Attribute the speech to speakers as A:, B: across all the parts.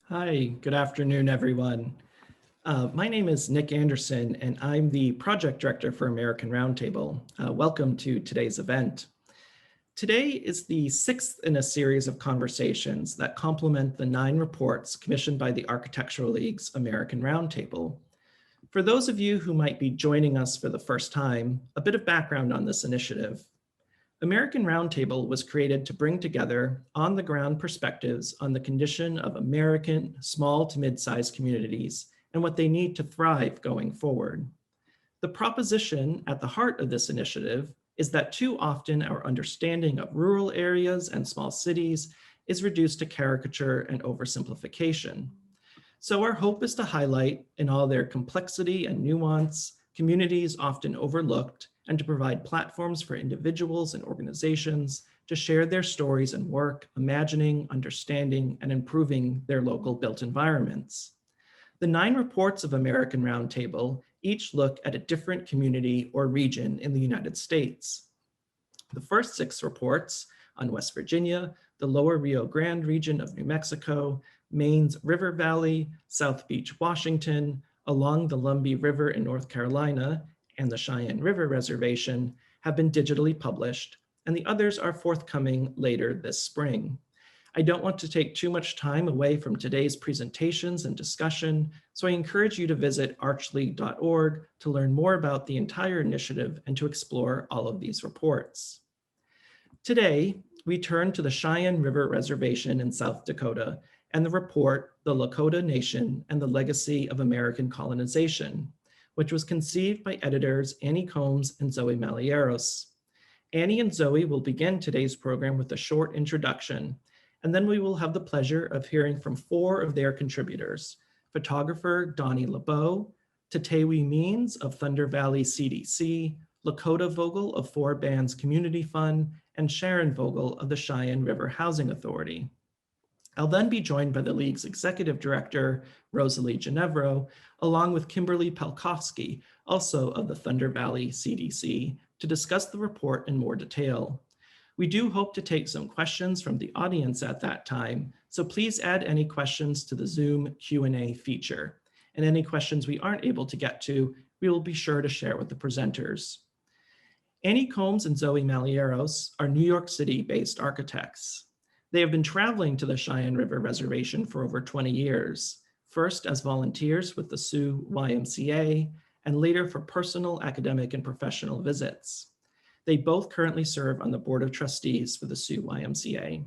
A: Hi, good afternoon, everyone. My name is Nick Anderson, and I'm the project director for American Roundtable. Welcome to today's event. Today is the sixth in a series of conversations that complement the 9 reports commissioned by the Architectural League's American Roundtable. For those of you who might be joining us for the first time, a bit of background on this initiative. American Roundtable was created to bring together on-the-ground perspectives on the condition of American small to mid-sized communities and what they need to thrive going forward. The proposition at the heart of this initiative is that too often our understanding of rural areas and small cities is reduced to caricature and oversimplification. So our hope is to highlight in all their complexity and nuance, communities often overlooked, and to provide platforms for individuals and organizations to share their stories and work, imagining, understanding, and improving their local built environments. The 9 reports of American Roundtable each look at a different community or region in the United States. The first 6 reports on West Virginia, the Lower Rio Grande region of New Mexico, Maine's River Valley, South Beach, Washington, along the Lumbee River in North Carolina, and the Cheyenne River Reservation have been digitally published, and the others are forthcoming later this spring. I don't want to take too much time away from today's presentations and discussion, so I encourage you to visit archleague.org to learn more about the entire initiative and to explore all of these reports. Today, we turn to the Cheyenne River Reservation in South Dakota and the report, The Lakota Nation and the Legacy of American Colonization, which was conceived by editors Annie Coombs and Zoe Malliaros. Annie and Zoe will begin today's program with a short introduction, and then we will have the pleasure of hearing from 4 of their contributors, photographer Dawnee LeBeau, Tatewin Means of Thunder Valley CDC, Lakota Vogel of 4 Bands Community Fund, and Sharon Vogel of the Cheyenne River Housing Authority. I'll then be joined by the League's Executive Director, Rosalie Genevro, along with Kimberly Pelkofsky, also of the Thunder Valley CDC, to discuss the report in more detail. We do hope to take some questions from the audience at that time, so please add any questions to the Zoom Q&A feature. And any questions we aren't able to get to, we will be sure to share with the presenters. Annie Coombs and Zoe Malliaros are New York City-based architects. They have been traveling to the Cheyenne River Reservation for over 20 years, first as volunteers with the Sioux YMCA, and later for personal, academic, and professional visits. They both currently serve on the Board of Trustees for the Sioux YMCA.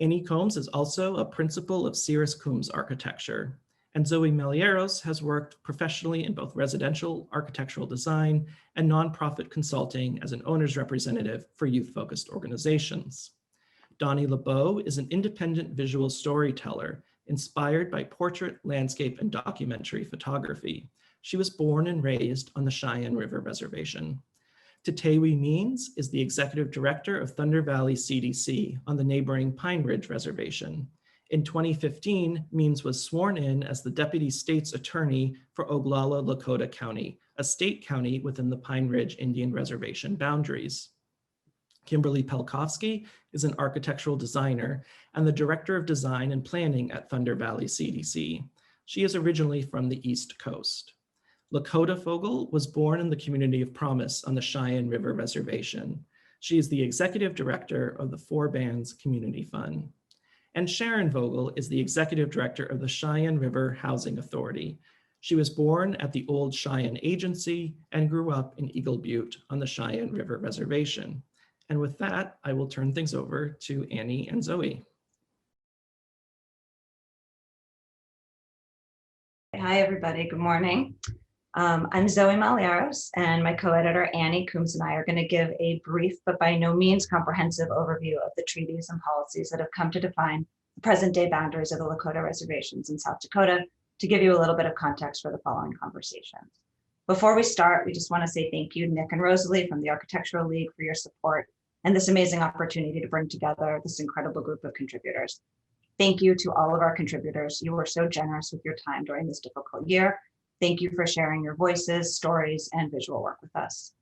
A: Annie Coombs is also a principal of Cirrus Coombs Architecture, and Zoe Malliaros has worked professionally in both residential architectural design and nonprofit consulting as an owner's representative for youth-focused organizations. Dawnee LeBeau is an independent visual storyteller inspired by portrait, landscape, and documentary photography. She was born and raised on the Cheyenne River Reservation. Tatewin Means is the executive director of Thunder Valley CDC on the neighboring Pine Ridge Reservation. In 2015, Means was sworn in as the deputy state's attorney for Oglala Lakota County, a state county within the Pine Ridge Indian Reservation boundaries. Kimberly Pelkofsky is an architectural designer and the director of design and planning at Thunder Valley CDC. She is originally from the East Coast. Lakota Vogel was born in the community of Promise on the Cheyenne River Reservation. She is the executive director of the 4 Bands Community Fund. And Sharon Vogel is the executive director of the Cheyenne River Housing Authority. She was born at the old Cheyenne Agency and grew up in Eagle Butte on the Cheyenne River Reservation. And with that, I will turn things over to Annie and Zoe.
B: Hi, everybody. Good morning. I'm Zoe Malliaros, and my co-editor Annie Coombs and I are going to give a brief but by no means comprehensive overview of the treaties and policies that have come to define the present-day boundaries of the Lakota reservations in South Dakota to give you a little bit of context for the following conversations. Before we start, we just want to say thank you, Nick and Rosalie from the Architectural League, for your support and this amazing opportunity to bring together this incredible group of contributors. Thank you to all of our contributors. You were so generous with your time during this difficult year. Thank you for sharing your voices, stories, and visual work with us.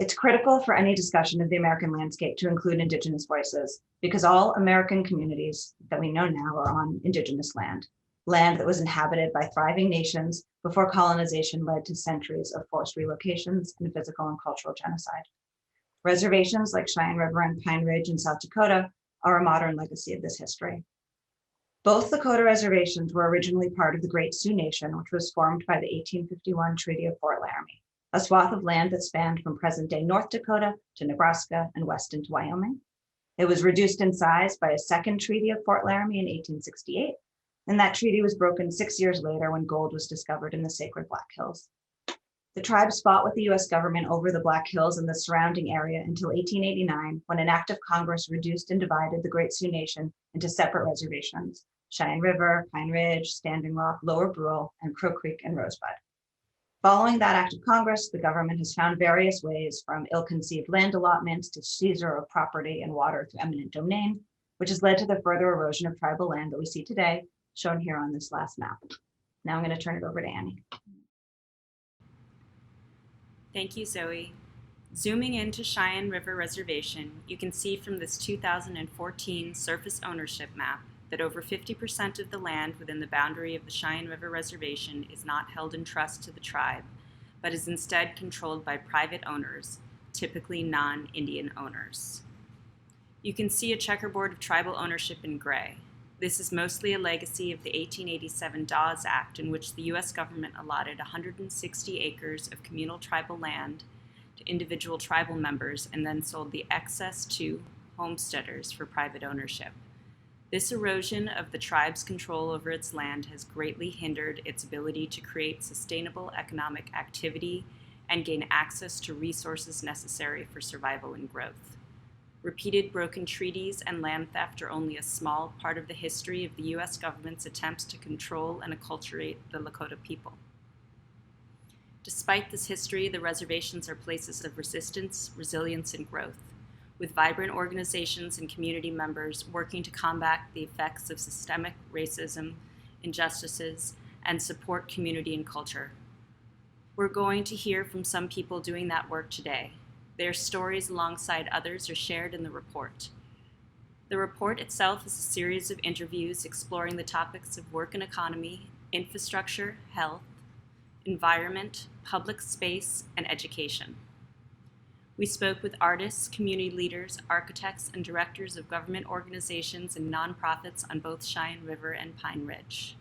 B: It's critical for any discussion of the American landscape to include Indigenous voices, because all American communities that we know now are on Indigenous land, land that was inhabited by thriving nations before colonization led to centuries of forced relocations and physical and cultural genocide. Reservations like Cheyenne River and Pine Ridge in South Dakota are a modern legacy of this history. Both Lakota reservations were originally part of the Great Sioux Nation, which was formed by the 1851 Treaty of Fort Laramie, a swath of land that spanned from present-day North Dakota to Nebraska and west into Wyoming. It was reduced in size by a second Treaty of Fort Laramie in 1868, and that treaty was broken 6 years later when gold was discovered in the sacred Black Hills. The tribes fought with the US government over the Black Hills and the surrounding area until 1889, when an act of Congress reduced and divided the Great Sioux Nation into separate reservations: Cheyenne River, Pine Ridge, Standing Rock, Lower Brule, and Crow Creek and Rosebud. Following that act of Congress, the government has found various ways, from ill-conceived land allotments to seizure of property and water through eminent domain, which has led to the further erosion of tribal land that we see today, shown here on this last map. Now I'm going to turn it over to Annie.
C: Thank you, Zoe. Zooming into Cheyenne River Reservation, you can see from this 2014 surface ownership map that over 50% of the land within the boundary of the Cheyenne River Reservation is not held in trust to the tribe, but is instead controlled by private owners, typically non-Indian owners. You can see a checkerboard of tribal ownership in gray. This is mostly a legacy of the 1887 Dawes Act, in which the U.S. government allotted 160 acres of communal tribal land to individual tribal members and then sold the excess to homesteaders for private ownership. This erosion of the tribe's control over its land has greatly hindered its ability to create sustainable economic activity and gain access to resources necessary for survival and growth. Repeated broken treaties and land theft are only a small part of the history of the U.S. government's attempts to control and acculturate the Lakota people. Despite this history, the reservations are places of resistance, resilience, and growth, with vibrant organizations and community members working to combat the effects of systemic racism, injustices, and support community and culture. We're going to hear from some people doing that work today. Their stories alongside others are shared in the report. The report itself is a series of interviews exploring the topics of work and economy, infrastructure, health, environment, public space, and education. We spoke with artists, community leaders, architects, and directors of government organizations and nonprofits on both Cheyenne River and Pine Ridge.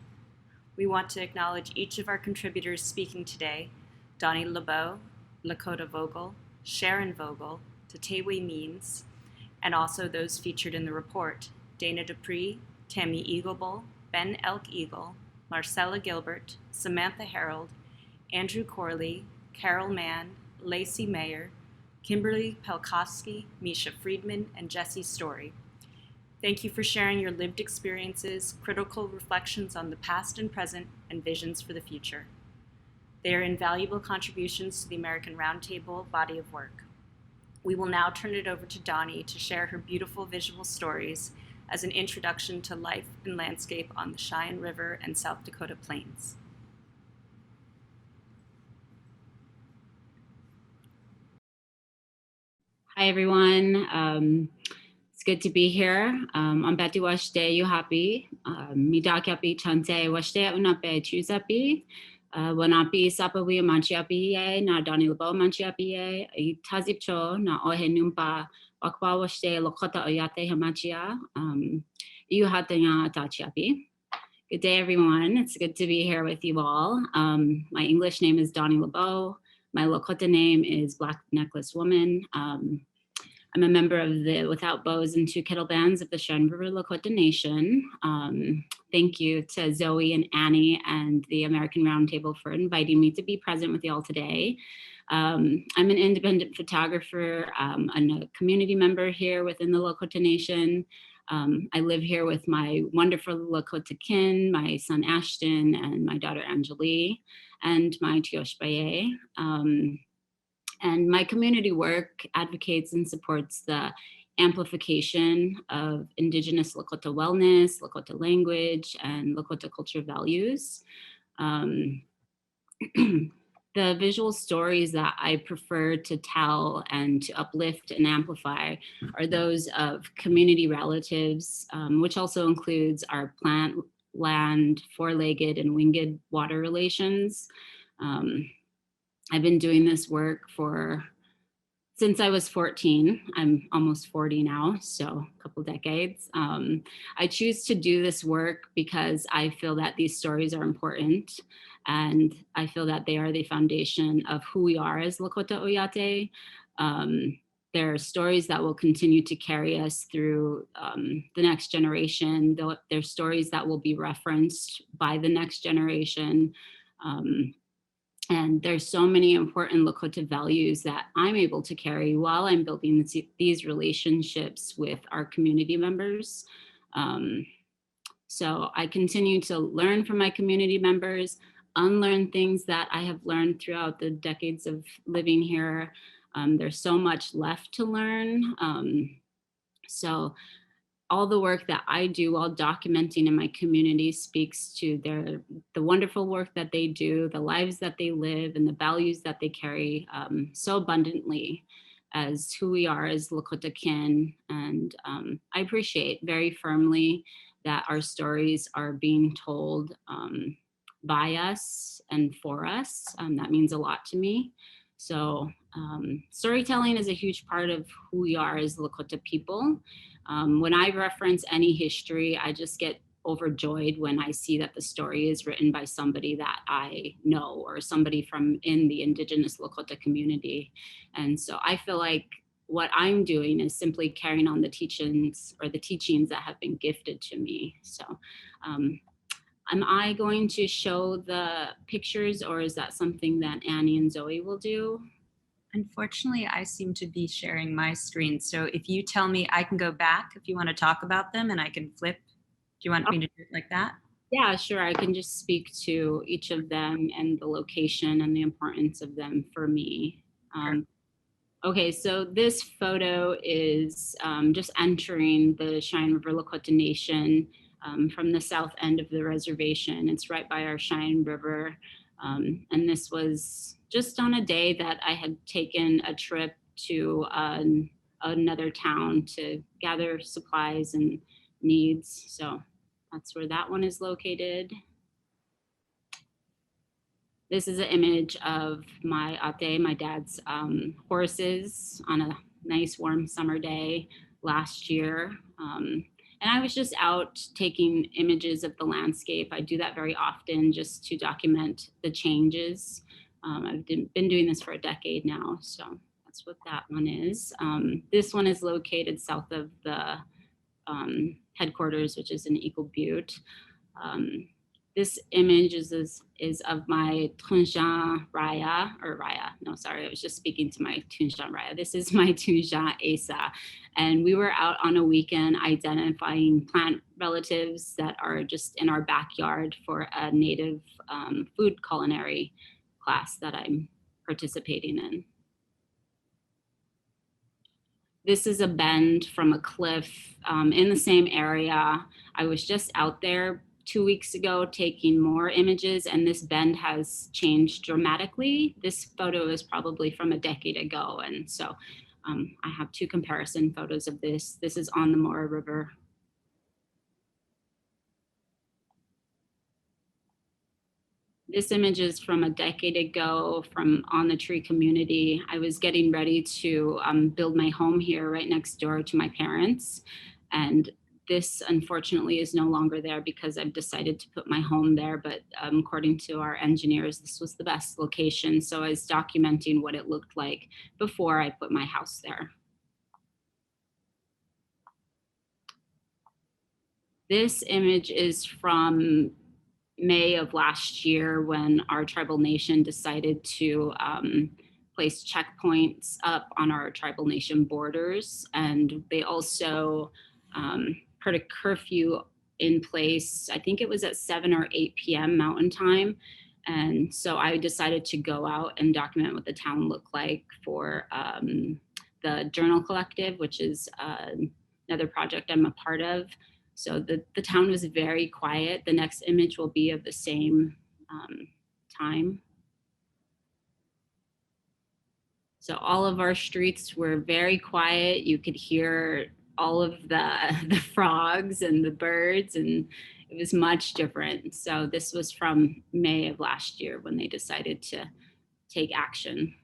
C: We want to acknowledge each of our contributors speaking today: Dawnee LeBeau, Lakota Vogel, Sharon Vogel, Tatewin Means, and also those featured in the report: Dana Dupree, Tammy Eaglebull, Ben Elk Eagle, Marcella Gilbert, Samantha Harold, Andrew Corley, Carol Mann, Lacey Mayer, Kimberly Pelkofsky, Misha Friedman, and Jesse Story. Thank you for sharing your lived experiences, critical reflections on the past and present, and visions for the future. They are invaluable contributions to the American Roundtable body of work. We will now turn it over to Dawnee to share her beautiful visual stories as an introduction to life and landscape on the Cheyenne River and South Dakota plains.
D: Hi, everyone. It's good to be here. I'm Betty Washde Yuhapi. Midakapi Chante Washde Unape Chuzapi. Wanapi Sapawi Manchiapi, na Dawnee LeBeau Manchiapi, Tazipcho, na Ohe Numpa, Wakwa Washde Lakota Oyate Hamachia, Yuhatanya Tachiapi. Good day, everyone. It's good to be here with you all. My English name is Dawnee LeBeau. My Lakota name is Black Necklace Woman. I'm a member of the Without Bows and Two Kettle Bands of the Sharon River Lakota Nation. Thank you to Zoe and Annie and the American Roundtable for inviting me to be present with y'all today. I'm an independent photographer and a community member here within the Lakota Nation. I live here with my wonderful Lakota kin, my son Ashton and my daughter Angelie, and my Tiosh Baye. And my community work advocates and supports the amplification of Indigenous Lakota wellness, Lakota language, and Lakota culture values. The visual stories that I prefer to tell and to uplift and amplify are those of community relatives, which also includes our plant, land, four-legged and winged water relations. I've been doing this work since I was 14. I'm almost 40 now, so a couple decades. I choose to do this work because I feel that these stories are important, and I feel that they are the foundation of who we are as Lakota Oyate. They're stories that will continue to carry us through the next generation. They're stories that will be referenced by the next generation. And there's so many important Lakota values that I'm able to carry while I'm building these relationships with our community members. So I continue to learn from my community members, unlearn things that I have learned throughout the decades of living here. There's so much left to learn. So all the work that I do while documenting in my community speaks to the wonderful work that they do, the lives that they live, and the values that they carry so abundantly as who we are as Lakota kin. And I appreciate very firmly that our stories are being told by us and for us. That means a lot to me. So storytelling is a huge part of who we are as Lakota people. When I reference any history, I just get overjoyed when I see that the story is written by somebody that I know or somebody from in the Indigenous Lakota community. And so I feel like what I'm doing is simply carrying on the teachings that have been gifted to me. So am I going to show the pictures, or is that something that Annie and Zoe will do?
C: Unfortunately, I seem to be sharing my screen. So if you tell me, I can go back if you want to talk about them, and I can flip. Do you want me to do it like that?
D: Yeah, sure. I can just speak to each of them and the location and the importance of them for me. Okay, so this photo is just entering the Cheyenne River Lakota Nation from the south end of the reservation. It's right by our Cheyenne River. And this was just on a day that I had taken a trip to another town to gather supplies and needs. So that's where that one is located. This is an image of my ate, my dad's horses on a nice warm summer day last year. And I was just out taking images of the landscape. I do that very often just to document the changes. I've been doing this for a decade now, so that's what that one is. This one is located south of the headquarters, which is in Eagle Butte. This image is of my Tunja Raya, I was just speaking to my Tunja Raya. This is my Tunja Asa. And we were out on a weekend identifying plant relatives that are just in our backyard for a native food culinary class that I'm participating in. This is a bend from a cliff in the same area. I was just out there 2 weeks ago taking more images, and this bend has changed dramatically. This photo is probably from a decade ago, and so I have two comparison photos of this. This is on the Mora River. This image is from a decade ago from On the Tree community. I was getting ready to build my home here right next door to my parents, and this unfortunately is no longer there because I've decided to put my home there, but according to our engineers, this was the best location. So I was documenting what it looked like before I put my house there. This image is from May of last year when our tribal nation decided to place checkpoints up on our tribal nation borders. And they also put a curfew in place. I think it was at 7 or 8 p.m. Mountain Time. And so I decided to go out and document what the town looked like for the Journal Collective, which is another project I'm a part of. So the town was very quiet. The next image will be of the same time. So all of our streets were very quiet. You could hear all of the frogs and the birds, and it was much different. So this was from May of last year when they decided to take action.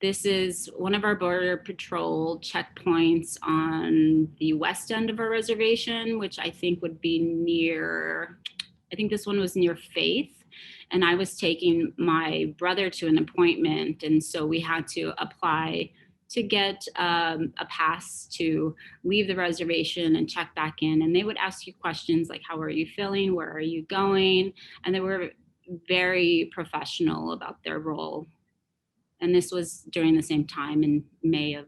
D: This is one of our Border Patrol checkpoints on the west end of our reservation, which I think would be near, I think this one was near Faith. And I was taking my brother to an appointment. And so we had to apply to get a pass to leave the reservation and check back in. And they would ask you questions like, how are you feeling? Where are you going? And they were very professional about their role. And this was during the same time in May of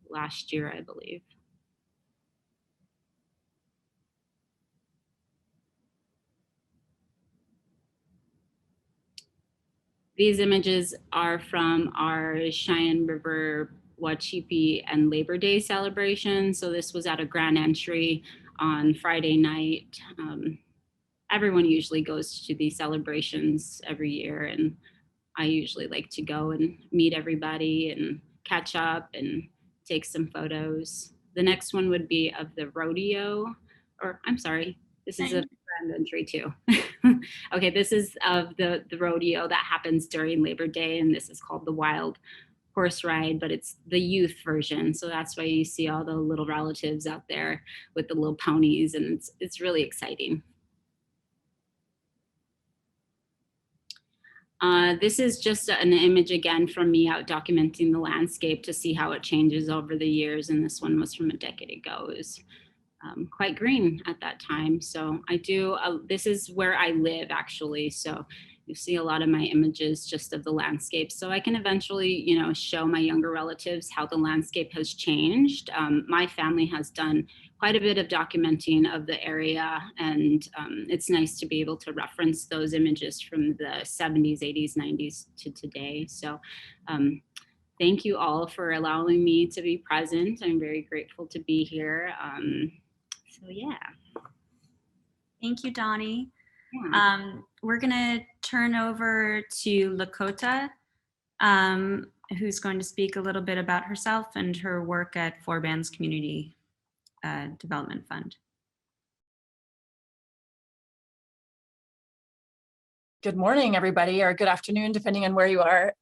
D: last year, I believe. These images are from our Cheyenne River Wachipi and Labor Day celebration. So this was at a grand entry on Friday night. Everyone usually goes to these celebrations every year, and I usually like to go and meet everybody and catch up and take some photos. The next one would be of the rodeo, or I'm sorry, this is a grand entry too. Okay, this is of the rodeo that happens during Labor Day, and this is called the Wild Horse Ride, but it's the youth version. So that's why you see all the little relatives out there with the little ponies, and it's really exciting. This is just an image again from me out documenting the landscape to see how it changes over the years. And this one was from a decade ago. It was quite green at that time. So I do, this is where I live actually. So you see a lot of my images just of the landscape. So I can eventually, you know, show my younger relatives how the landscape has changed. My family has done quite a bit of documenting of the area, and it's nice to be able to reference those images from the 70s, 80s, 90s to today. So thank you all for allowing me to be present. I'm very grateful to be here. So yeah.
E: Thank you, Dawnee.
D: Yeah.
E: We're gonna turn over to Lakota, who's going to speak a little bit about herself and her work at Forband's Community Development Fund.
F: Good morning, everybody, or good afternoon, depending on where you are.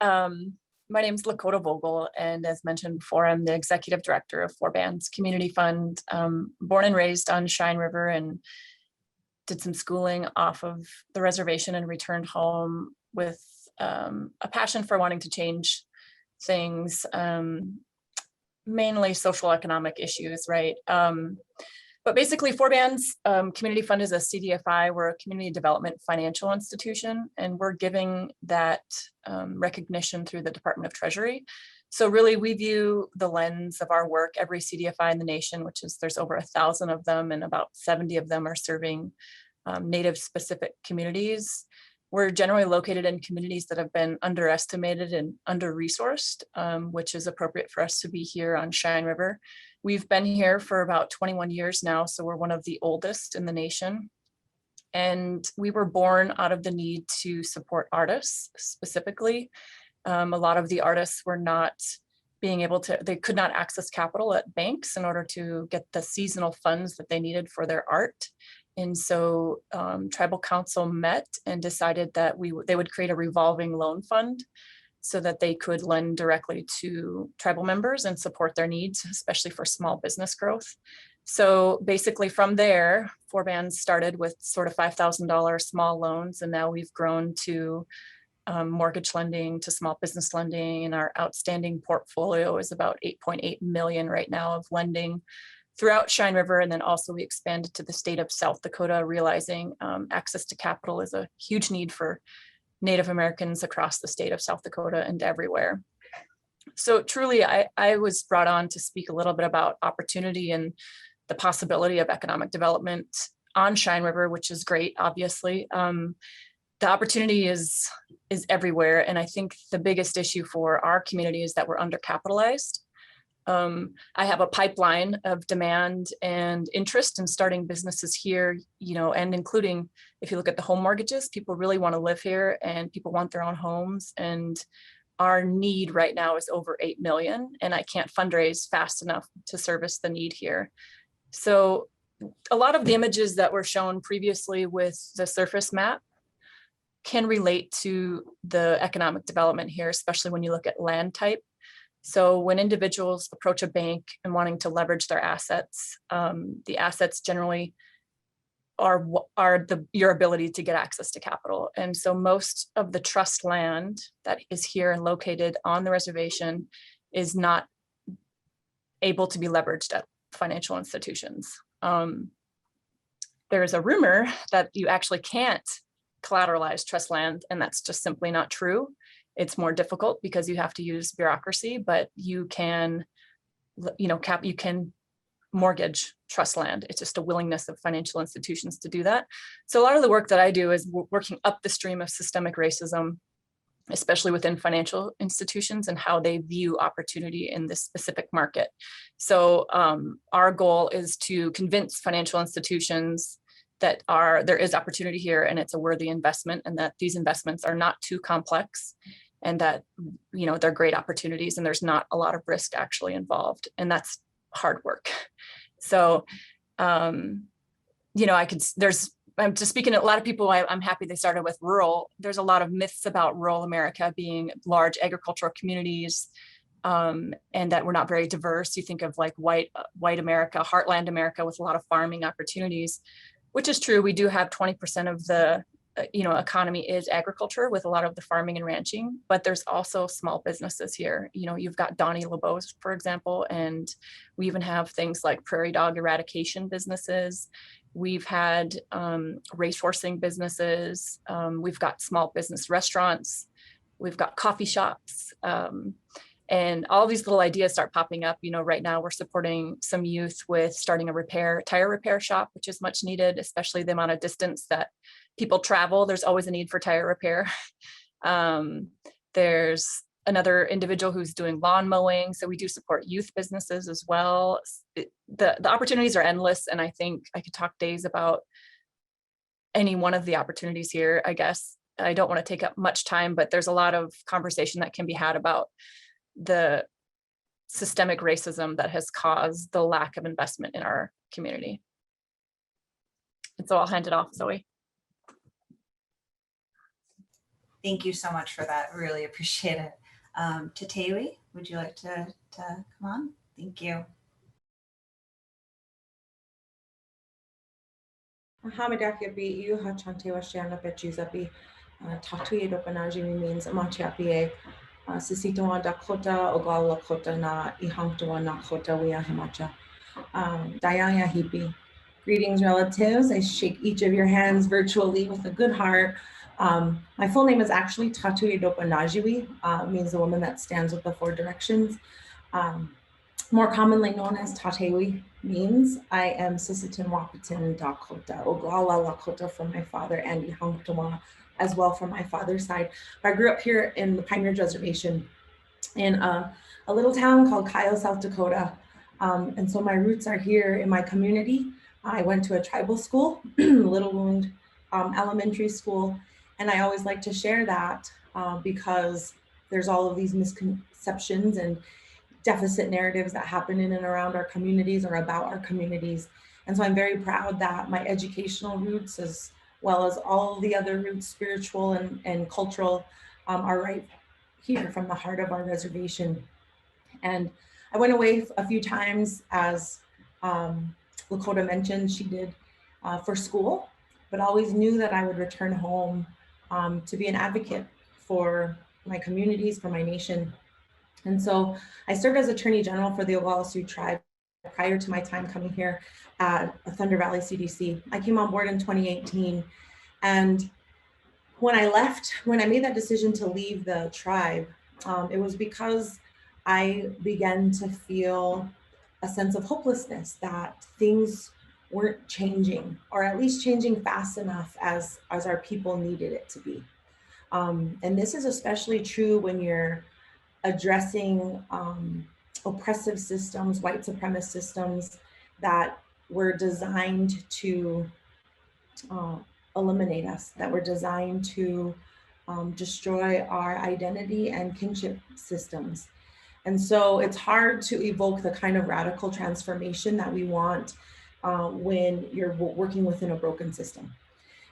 F: My name is Lakota Vogel, and as mentioned before, I'm the executive director of Forband's Community Fund. Born and raised on Cheyenne River, and did some schooling off of the reservation and returned home with a passion for wanting to change things, mainly social economic issues, right? But basically Forband's Community Fund is a CDFI. We're a community development financial institution, and we're giving that recognition through the Department of Treasury. So really we view the lens of our work, every CDFI in the nation, which is there's over 1,000 of them, and about 70 of them are serving Native specific communities. We're generally located in communities that have been underestimated and under-resourced, which is appropriate for us to be here on Cheyenne River. We've been here for about 21 years now, so we're one of the oldest in the nation. And we were born out of the need to support artists specifically. A lot of the artists were not being able to, they could not access capital at banks in order to get the seasonal funds that they needed for their art. And so Tribal Council met and decided that they would create a revolving loan fund so that they could lend directly to tribal members and support their needs, especially for small business growth. So basically from there, Forband started with sort of $5,000 small loans, and now we've grown to mortgage lending, to small business lending, and our outstanding portfolio is about 8.8 million right now of lending throughout Cheyenne River. And then also we expanded to the state of South Dakota, realizing access to capital is a huge need for Native Americans across the state of South Dakota and everywhere. So truly, I was brought on to speak a little bit about opportunity and the possibility of economic development on Cheyenne River, which is great, obviously. The opportunity is everywhere. And I think the biggest issue for our community is that we're undercapitalized. I have a pipeline of demand and interest in starting businesses here, and including if you look at the home mortgages, people really want to live here and people want their own homes. And our need right now is over 8 million, and I can't fundraise fast enough to service the need here. So a lot of the images that were shown previously with the surface map can relate to the economic development here, especially when you look at land type. So when individuals approach a bank and wanting to leverage their assets, the assets generally are your ability to get access to capital. And so most of the trust land that is here and located on the reservation is not able to be leveraged at financial institutions. There's a rumor that you actually can't collateralize trust land, and that's just simply not true. It's more difficult because you have to use bureaucracy, but you can, you can mortgage trust land. It's just a willingness of financial institutions to do that. So a lot of the work that I do is working up the stream of systemic racism, especially within financial institutions and how they view opportunity in this specific market. So our goal is to convince financial institutions that there is opportunity here and it's a worthy investment, and that these investments are not too complex, and that they're great opportunities and there's not a lot of risk actually involved, and that's hard work. So I'm just speaking to a lot of people. I'm happy they started with rural. There's a lot of myths about rural America being large agricultural communities, and that we're not very diverse. You think of like white America, heartland America with a lot of farming opportunities, which is true. We do have 20% of the economy is agriculture with a lot of the farming and ranching, but there's also small businesses here. You've got Dawnee LeBeau, for example, and we even have things like prairie dog eradication businesses. We've had racehorseing businesses. We've got small business restaurants. We've got coffee shops. And all these little ideas start popping up. Right now we're supporting some youth with starting a tire repair shop, which is much needed, especially the amount of distance that people travel. There's always a need for tire repair. There's another individual who's doing lawn mowing. So we do support youth businesses as well. The opportunities are endless. And I think I could talk days about any one of the opportunities here, I guess. I don't want to take up much time, but there's a lot of conversation that can be had about the systemic racism that has caused the lack of investment in our community. And so I'll hand it off, Zoe.
B: Thank you so much for that. Really appreciate it. Tatewin, would you like to come on? Thank you.
G: Hamadakiabi, you hachante washana bechuzabi, Tatewin Means Machiapi, Sisitoa Dakota, Ogal Lakota na Ihangtoa Nakota Wea Hamacha. Dayaya Hipi. Greetings, relatives. I shake each of your hands virtually with a good heart. My full name is actually Tatewin means the woman that stands with the four directions. More commonly known as Tatewin Means. I am Sisseton Wapiton Dakota, Oglala Lakota from my father, and Ihangtoa as well from my father's side. I grew up here in the Pine Ridge Reservation in a little town called Kyle, South Dakota. And so my roots are here in my community. I went to a tribal school, Little Wound Elementary School. And I always like to share that because there's all of these misconceptions and deficit narratives that happen in and around our communities or about our communities. And so I'm very proud that my educational roots, as well as all the other roots, spiritual and cultural, are right here from the heart of our reservation. And I went away a few times, as Lakota mentioned, she did for school, but always knew that I would return home to be an advocate for my communities, for my nation. And so I served as Attorney General for the Oglala Sioux tribe prior to my time coming here at Thunder Valley CDC. I came on board in 2018. And when I made that decision to leave the tribe, it was because I began to feel a sense of hopelessness that things weren't changing, or at least changing fast enough as our people needed it to be. And this is especially true when you're addressing oppressive systems, white supremacist systems that were designed to eliminate us, that were designed to destroy our identity and kinship systems. And so it's hard to evoke the kind of radical transformation that we want when you're working within a broken system.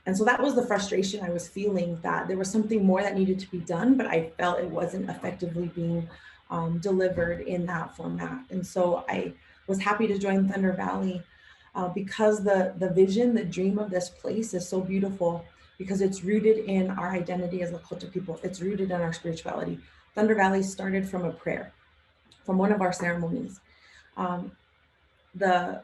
G: And so that was the frustration I was feeling, that there was something more that needed to be done, but I felt it wasn't effectively being delivered in that format. And so I was happy to join Thunder Valley because the vision, the dream of this place is so beautiful, because it's rooted in our identity as Lakota people. It's rooted in our spirituality. Thunder Valley started from a prayer, from one of our ceremonies. The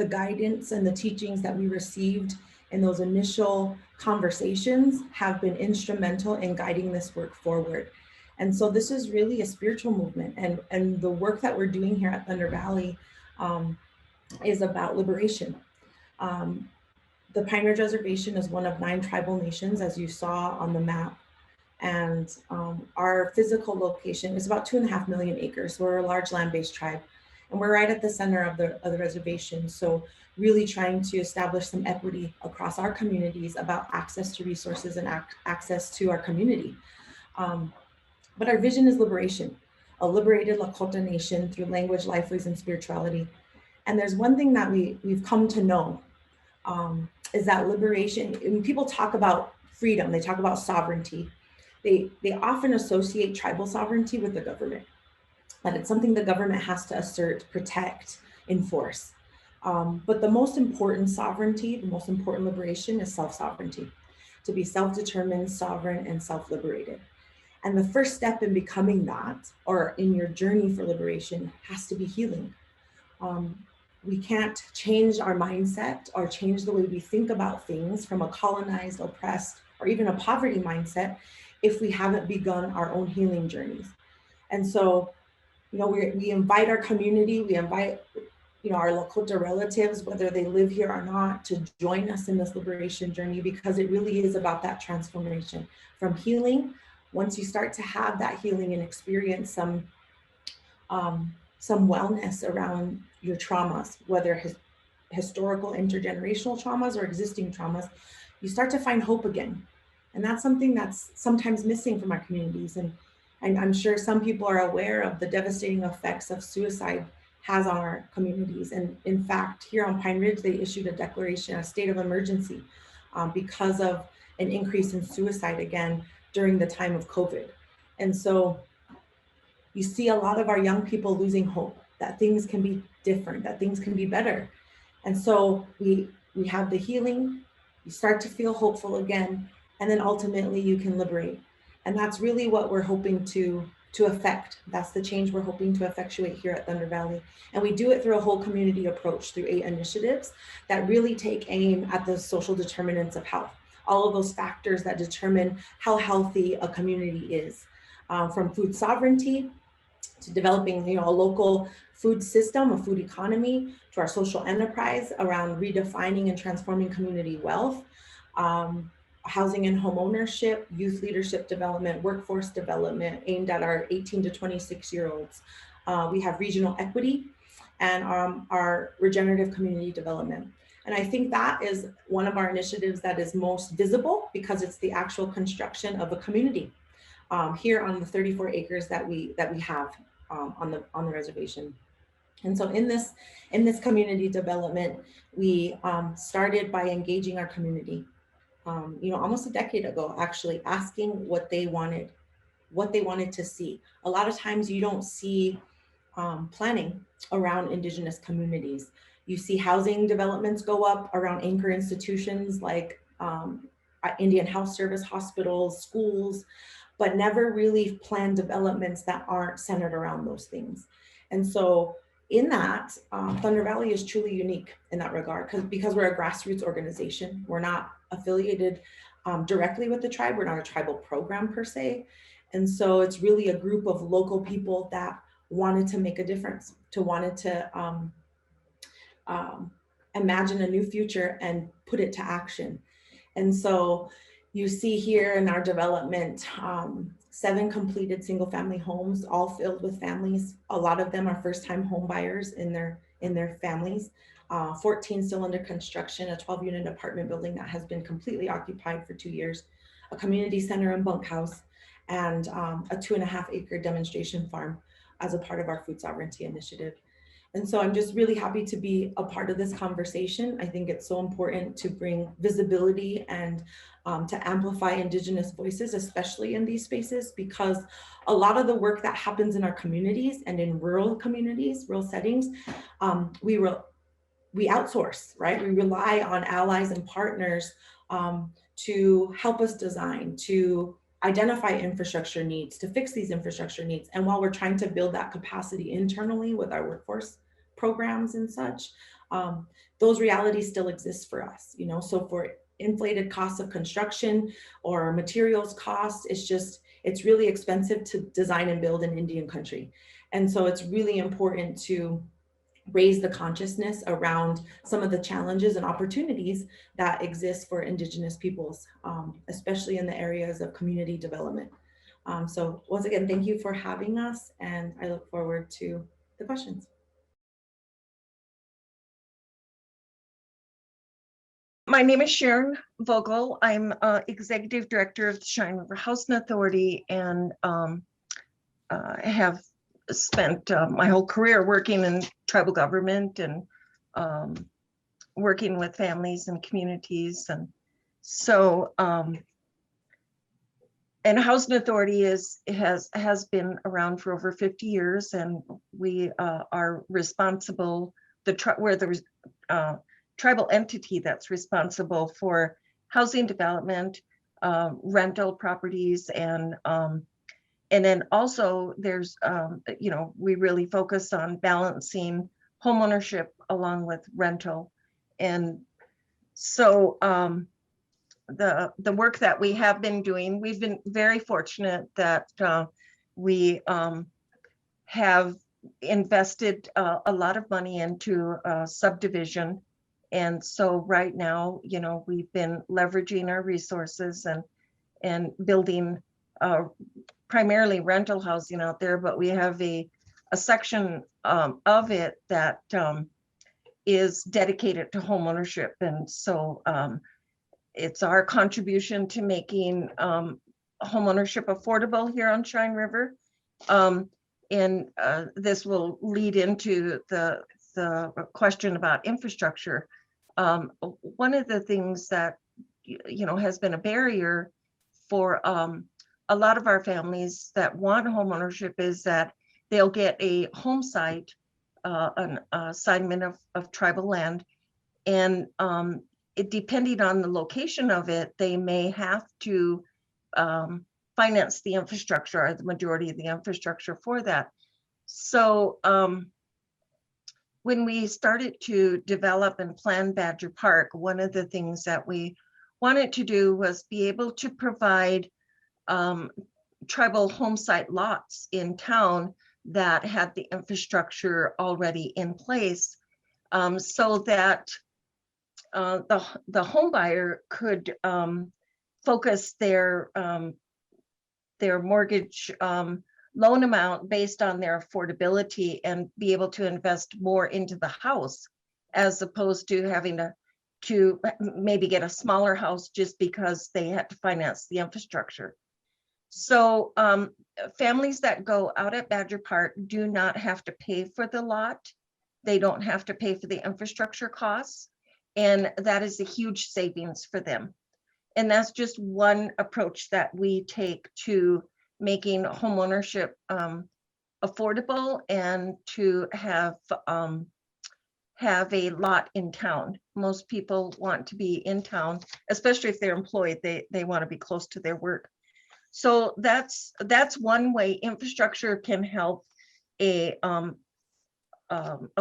G: guidance and the teachings that we received in those initial conversations have been instrumental in guiding this work forward. And so this is really a spiritual movement, and the work that we're doing here at Thunder Valley is about liberation. The Pine Ridge Reservation is one of 9 tribal nations, as you saw on the map. And our physical location is about 2.5 million acres. We're a large land-based tribe, and we're right at the center of the reservation. So really trying to establish some equity across our communities about access to resources and access to our community. But our vision is liberation, a liberated Lakota Nation through language, lifelines, and spirituality. And there's one thing that we've come to know, is that liberation, when people talk about freedom, they talk about sovereignty, they often associate tribal sovereignty with the government, that it's something the government has to assert, protect, enforce. But the most important sovereignty, the most important liberation is self-sovereignty, to be self-determined, sovereign, and self-liberated. And the first step in becoming that, or in your journey for liberation, has to be healing. We can't change our mindset or change the way we think about things from a colonized, oppressed, or even a poverty mindset if we haven't begun our own healing journeys. And so, we invite our community, we invite, our Lakota relatives, whether they live here or not, to join us in this liberation journey, because it really is about that transformation from healing. Once you start to have that healing and experience some wellness around your traumas, whether historical intergenerational traumas or existing traumas, you start to find hope again. And that's something that's sometimes missing from our communities. And I'm sure some people are aware of the devastating effects of suicide has on our communities. And in fact, here on Pine Ridge, they issued a declaration, a state of emergency, because of an increase in suicide again during the time of COVID. And so you see a lot of our young people losing hope that things can be different, that things can be better. And so we have the healing, you start to feel hopeful again, and then ultimately you can liberate. And that's really what we're hoping to affect. That's the change we're hoping to effectuate here at Thunder Valley. And we do it through a whole community approach, through 8 initiatives that really take aim at the social determinants of health, all of those factors that determine how healthy a community is, from food sovereignty to developing, a local food system, a food economy, to our social enterprise around redefining and transforming community wealth, housing and home ownership, youth leadership development, workforce development aimed at our 18 to 26-year-olds. We have regional equity and our regenerative community development. And I think that is one of our initiatives that is most visible, because it's the actual construction of a community here on the 34 acres that we have on the reservation. And so in this community development, we started by engaging our community, almost a decade ago, actually asking what they wanted to see. A lot of times you don't see planning around Indigenous communities. You see housing developments go up around anchor institutions like Indian Health Service, hospitals, schools, but never really planned developments that aren't centered around those things. And so in that, Thunder Valley is truly unique in that regard, because we're a grassroots organization. We're not affiliated directly with the tribe. We're not a tribal program per se. And so it's really a group of local people that wanted to make a difference, wanted to imagine a new future and put it to action. And so, You see here in our development, 7 completed single family homes, all filled with families. A lot of them are first-time home buyers in their families. 14 still under construction, a 12-unit apartment building that has been completely occupied for 2 years, a community center and bunkhouse, and a 2.5-acre demonstration farm as a part of our food sovereignty initiative. And so I'm just really happy to be a part of this conversation. I think it's so important to bring visibility and to amplify Indigenous voices, especially in these spaces, because a lot of the work that happens in our communities and in rural communities, rural settings, we outsource, right? We rely on allies and partners to help us design, to identify infrastructure needs, to fix these infrastructure needs. And while we're trying to build that capacity internally with our workforce programs and such, those realities still exist for us, you know? So for inflated costs of construction or materials costs, it's really expensive to design and build in Indian country. And so it's really important to raise the consciousness around some of the challenges and opportunities that exist for Indigenous peoples, especially in the areas of community development. So once again, thank you for having us, and I look forward to the questions.
H: My name is Sharon Vogel. I'm Executive Director of the Cheyenne River Housing Authority, and have spent my whole career working in tribal government and working with families and communities. And so, and Housing Authority has been around for over 50 years, and we are responsible, we're the tribal entity that's responsible for housing development, rental properties, and then also there's, you know, we really focus on balancing homeownership along with rental. And so the work that we have been doing, we've been very fortunate that we have invested a lot of money into subdivision. And so right now, you know, we've been leveraging our resources and building primarily rental housing out there, but we have a section of it that is dedicated to home ownership. And so it's our contribution to making home ownership affordable here on Cheyenne River. And this will lead into the question about infrastructure. One of the things that, you know, has been a barrier for a lot of our families that want home ownership is that they'll get a home site, an assignment of tribal land, and depending on the location of it, they may have to finance the infrastructure, or the majority of the infrastructure for that. So when we started to develop and plan Badger Park, one of the things that we wanted to do was be able to provide tribal home site lots in town that had the infrastructure already in place, so that the home buyer could focus their mortgage loan amount based on their affordability and be able to invest more into the house, as opposed to having to maybe get a smaller house just because they had to finance the infrastructure. So families that go out at Badger Park do not have to pay for the lot. They don't have to pay for the infrastructure costs. And that is a huge savings for them. And that's just one approach that we take to making homeownership affordable and to have a lot in town. Most people want to be in town, especially if they're employed. They want to be close to their work. So that's one way infrastructure can help a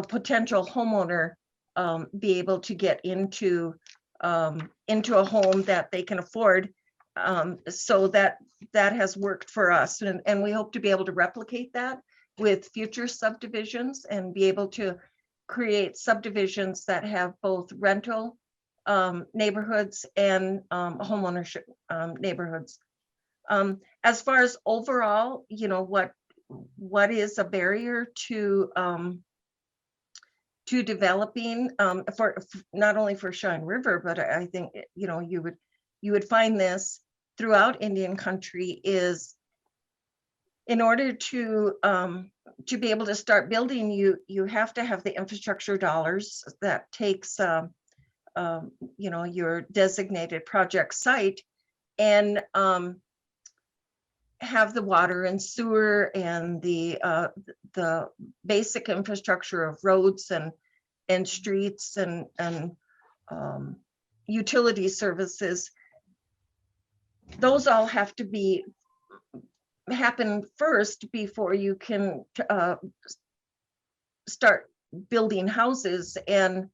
H: potential homeowner be able to get into a home that they can afford. So that has worked for us, and we hope to be able to replicate that with future subdivisions and be able to create subdivisions that have both rental neighborhoods and homeownership neighborhoods. As far as overall, what is a barrier to developing for not only for Cheyenne River, but I think you would find this throughout Indian country is in order to be able to start building, you have to have the infrastructure dollars that takes your designated project site and have the water and sewer and the basic infrastructure of roads and streets and utility services. Those all have to happen first before you can start building houses. And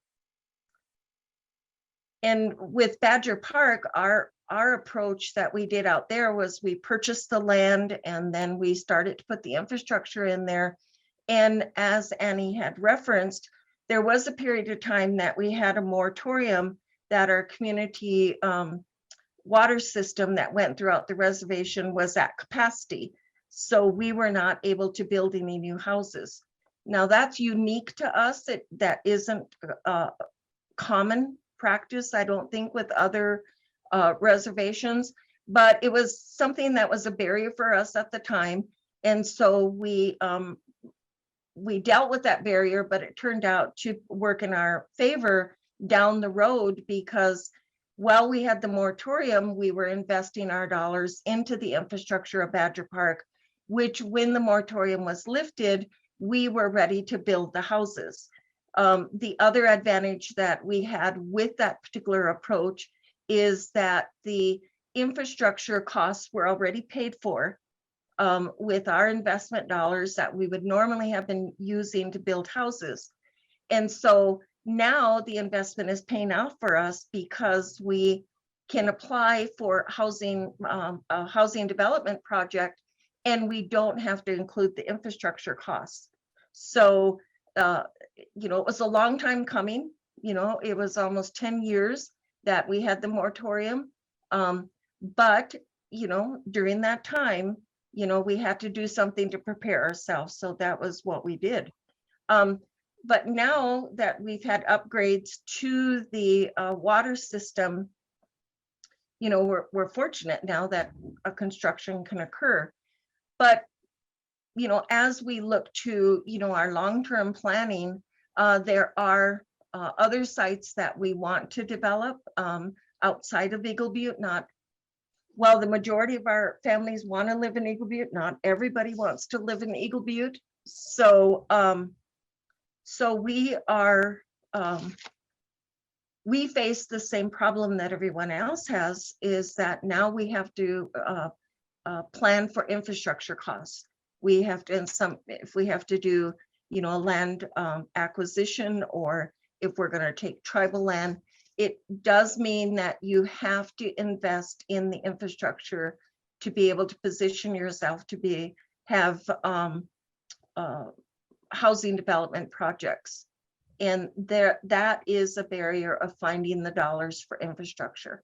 H: with Badger Park, our approach that we did out there was we purchased the land and then we started to put the infrastructure in there. And as Annie had referenced, there was a period of time that we had a moratorium that our community water system that went throughout the reservation was at capacity. So we were not able to build any new houses. Now that's unique to us. That isn't common practice, I don't think, with other reservations, but it was something that was a barrier for us at the time. And so we dealt with that barrier, but it turned out to work in our favor down the road, because while we had the moratorium, we were investing our dollars into the infrastructure of Badger Park, which when the moratorium was lifted, we were ready to build the houses. The other advantage that we had with that particular approach is that the infrastructure costs were already paid for with our investment dollars that we would normally have been using to build houses. And so now the investment is paying off for us because we can apply for a housing development project and we don't have to include the infrastructure costs. So, it was a long time coming. It was almost 10 years that we had the moratorium. But, during that time, we had to do something to prepare ourselves. So that was what we did. But now that we've had upgrades to the water system, we're fortunate now that a construction can occur. But, as we look to, our long-term planning, there are other sites that we want to develop outside of Eagle Butte. While the majority of our families want to live in Eagle Butte, not everybody wants to live in Eagle Butte. So, we face the same problem that everyone else has, is that now we have to plan for infrastructure costs. We have to, if we have to do, land acquisition, or if we're going to take tribal land, it does mean that you have to invest in the infrastructure to be able to position yourself to have housing development projects. And that is a barrier of finding the dollars for infrastructure.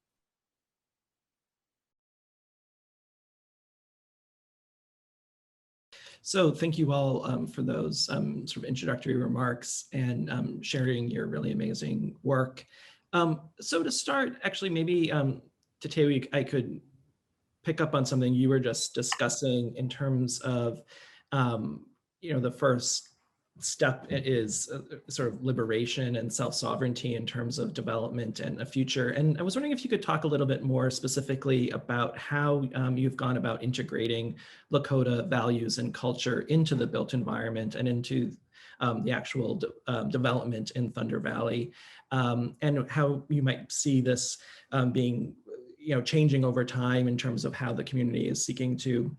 A: So thank you all for those sort of introductory remarks and sharing your really amazing work. So to start, actually, maybe Tatewin, I could pick up on something you were just discussing in terms of, the first step is sort of liberation and self-sovereignty in terms of development and a future. And I was wondering if you could talk a little bit more specifically about how you've gone about integrating Lakota values and culture into the built environment and into the actual development in Thunder Valley, and how you might see this being, changing over time in terms of how the community is seeking to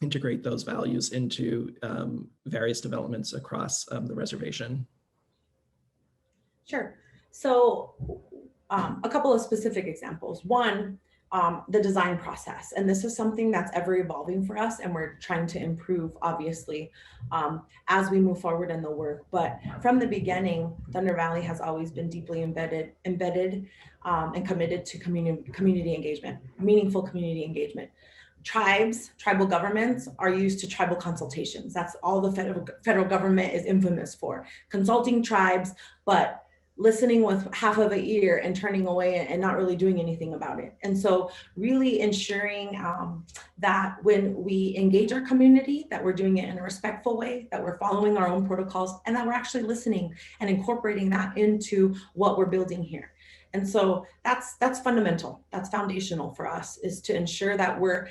A: integrate those values into various developments across the reservation.
G: Sure. So a couple of specific examples. One, the design process. And this is something that's ever evolving for us, and we're trying to improve, obviously, as we move forward in the work. But from the beginning, Thunder Valley has always been deeply embedded and committed to community engagement, meaningful community engagement. Tribal governments are used to tribal consultations. That's all the federal government is infamous for, consulting tribes, but listening with half of an ear and turning away and not really doing anything about it. And so really ensuring that when we engage our community, that we're doing it in a respectful way, that we're following our own protocols, and that we're actually listening and incorporating that into what we're building here. And so that's fundamental, that's foundational for us, is to ensure that we're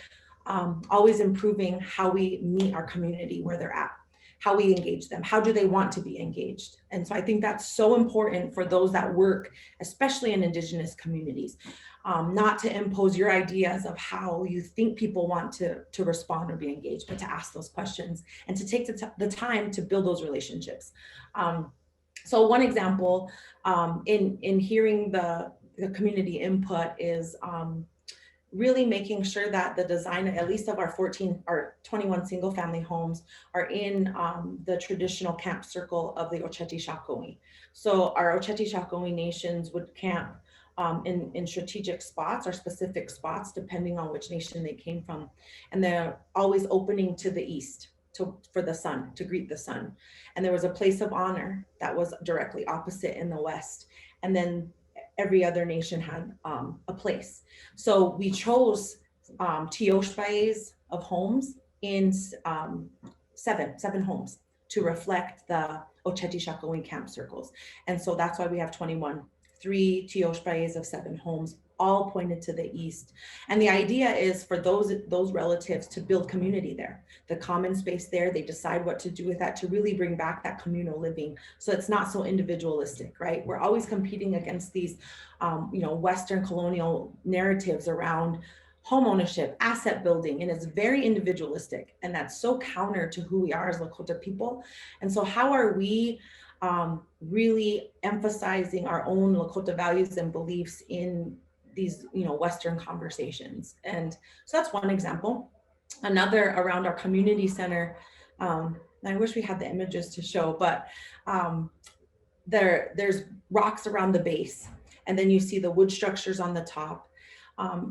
G: always improving how we meet our community where they're at, how we engage them, how do they want to be engaged. And so I think that's so important for those that work, especially in Indigenous communities, not to impose your ideas of how you think people want to respond or be engaged, but to ask those questions and to take the time to build those relationships. So one example in hearing the community input is really making sure that the design, at least of our 21 single family homes, are in the traditional camp circle of the Oceti Sakowin. So our Oceti Sakowin nations would camp in strategic spots or specific spots, depending on which nation they came from. And they're always opening to the east for the sun, to greet the sun. And there was a place of honor that was directly opposite in the west. And then every other nation had a place. So we chose tioshpais of homes in seven homes to reflect the Oceti Sakowin camp circles. And so that's why we have 21, 3 tioshpais of 7 homes, all pointed to the east. And the idea is for those relatives to build community there, the common space there, they decide what to do with that, to really bring back that communal living. So it's not so individualistic, right? We're always competing against these, Western colonial narratives around home ownership, asset building, and it's very individualistic. And that's so counter to who we are as Lakota people. And so how are we really emphasizing our own Lakota values and beliefs in these, Western conversations? And so that's one example. Another around our community center, I wish we had the images to show, but there's rocks around the base, and then you see the wood structures on the top.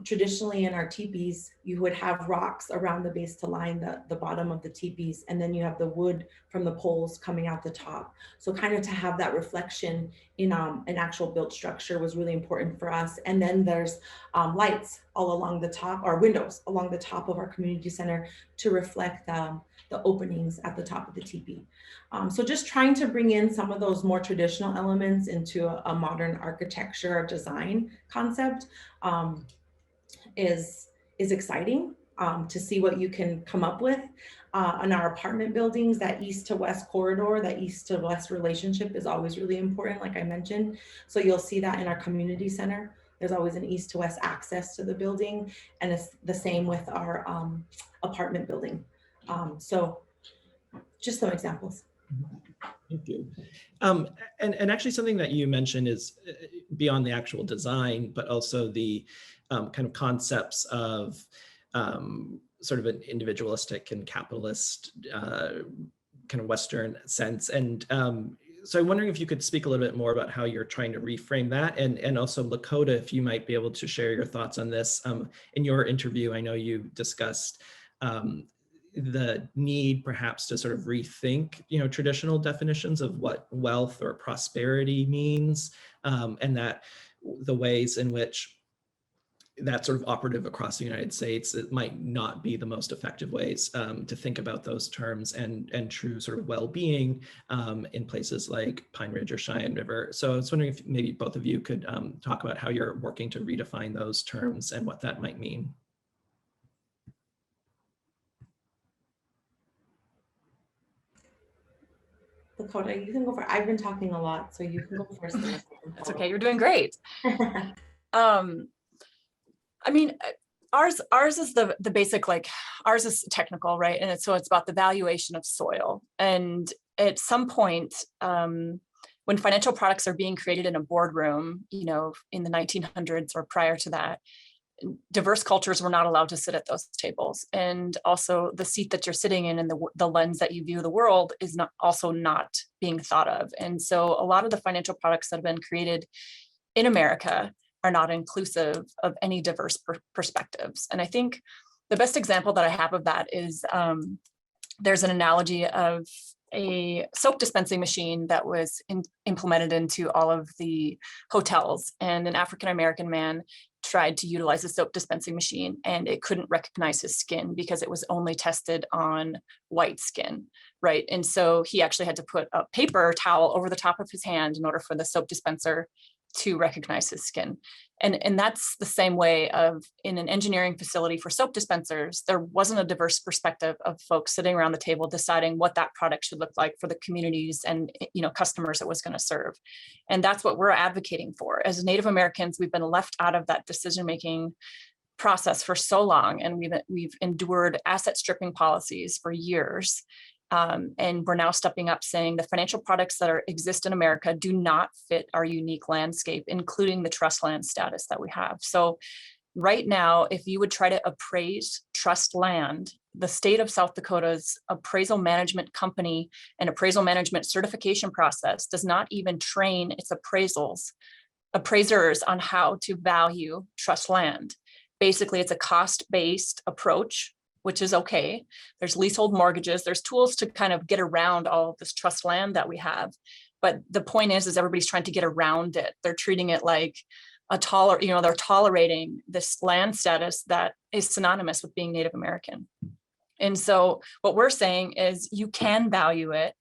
G: Traditionally in our teepees, you would have rocks around the base to line the bottom of the teepees, and then you have the wood from the poles coming out the top. So kind of to have that reflection in an actual built structure was really important for us. And then there's lights all along the top, or windows along the top of our community center to reflect the openings at the top of the teepee. So just trying to bring in some of those more traditional elements into a modern architecture or design concept is exciting to see what you can come up with. On our apartment buildings, that east to west corridor, that east to west relationship is always really important, like I mentioned. So you'll see that in our community center. There's always an east to west access to the building, and it's the same with our apartment building. So just some examples.
A: Thank you. And actually something that you mentioned is beyond the actual design, but also the kind of concepts of sort of an individualistic and capitalist kind of Western sense. And so I'm wondering if you could speak a little bit more about how you're trying to reframe that, and also Lakota, if you might be able to share your thoughts on this. In your interview, I know you discussed the need perhaps to sort of rethink, traditional definitions of what wealth or prosperity means, and that the ways in which that's sort of operative across the United States, it might not be the most effective ways to think about those terms and true sort of well-being in places like Pine Ridge or Cheyenne River. So I was wondering if maybe both of you could talk about how you're working to redefine those terms and what that might mean.
G: Lakota, you can go first. I've been talking a lot, so you can go first.
F: That's okay, you're doing great. I mean, ours is the basic, like, ours is technical, right? And so it's about the valuation of soil. And at some point, when financial products are being created in a boardroom, in the 1900s or prior to that, diverse cultures were not allowed to sit at those tables. And also the seat that you're sitting in and the lens that you view the world is not being thought of. And so a lot of the financial products that have been created in America are not inclusive of any diverse perspectives. And I think the best example that I have of that is there's an analogy of a soap dispensing machine that was implemented into all of the hotels, and an African-American man tried to utilize a soap dispensing machine and it couldn't recognize his skin because it was only tested on white skin, right? And so he actually had to put a paper towel over the top of his hand in order for the soap dispenser to recognize his skin. And that's the same way of in an engineering facility for soap dispensers, there wasn't a diverse perspective of folks sitting around the table deciding what that product should look like for the communities and customers it was going to serve. And that's what we're advocating for. As Native Americans, we've been left out of that decision-making process for so long, and we've endured asset stripping policies for years. And we're now stepping up saying the financial products that exist in America do not fit our unique landscape, including the trust land status that we have. So right now, if you would try to appraise trust land, the state of South Dakota's appraisal management company and appraisal management certification process does not even train its appraisers on how to value trust land. Basically, it's a cost-based approach, which is okay. There's leasehold mortgages, there's tools to kind of get around all of this trust land that we have. But the point is everybody's trying to get around it. They're treating it like they're tolerating this land status that is synonymous with being Native American. And so what we're saying is you can value it.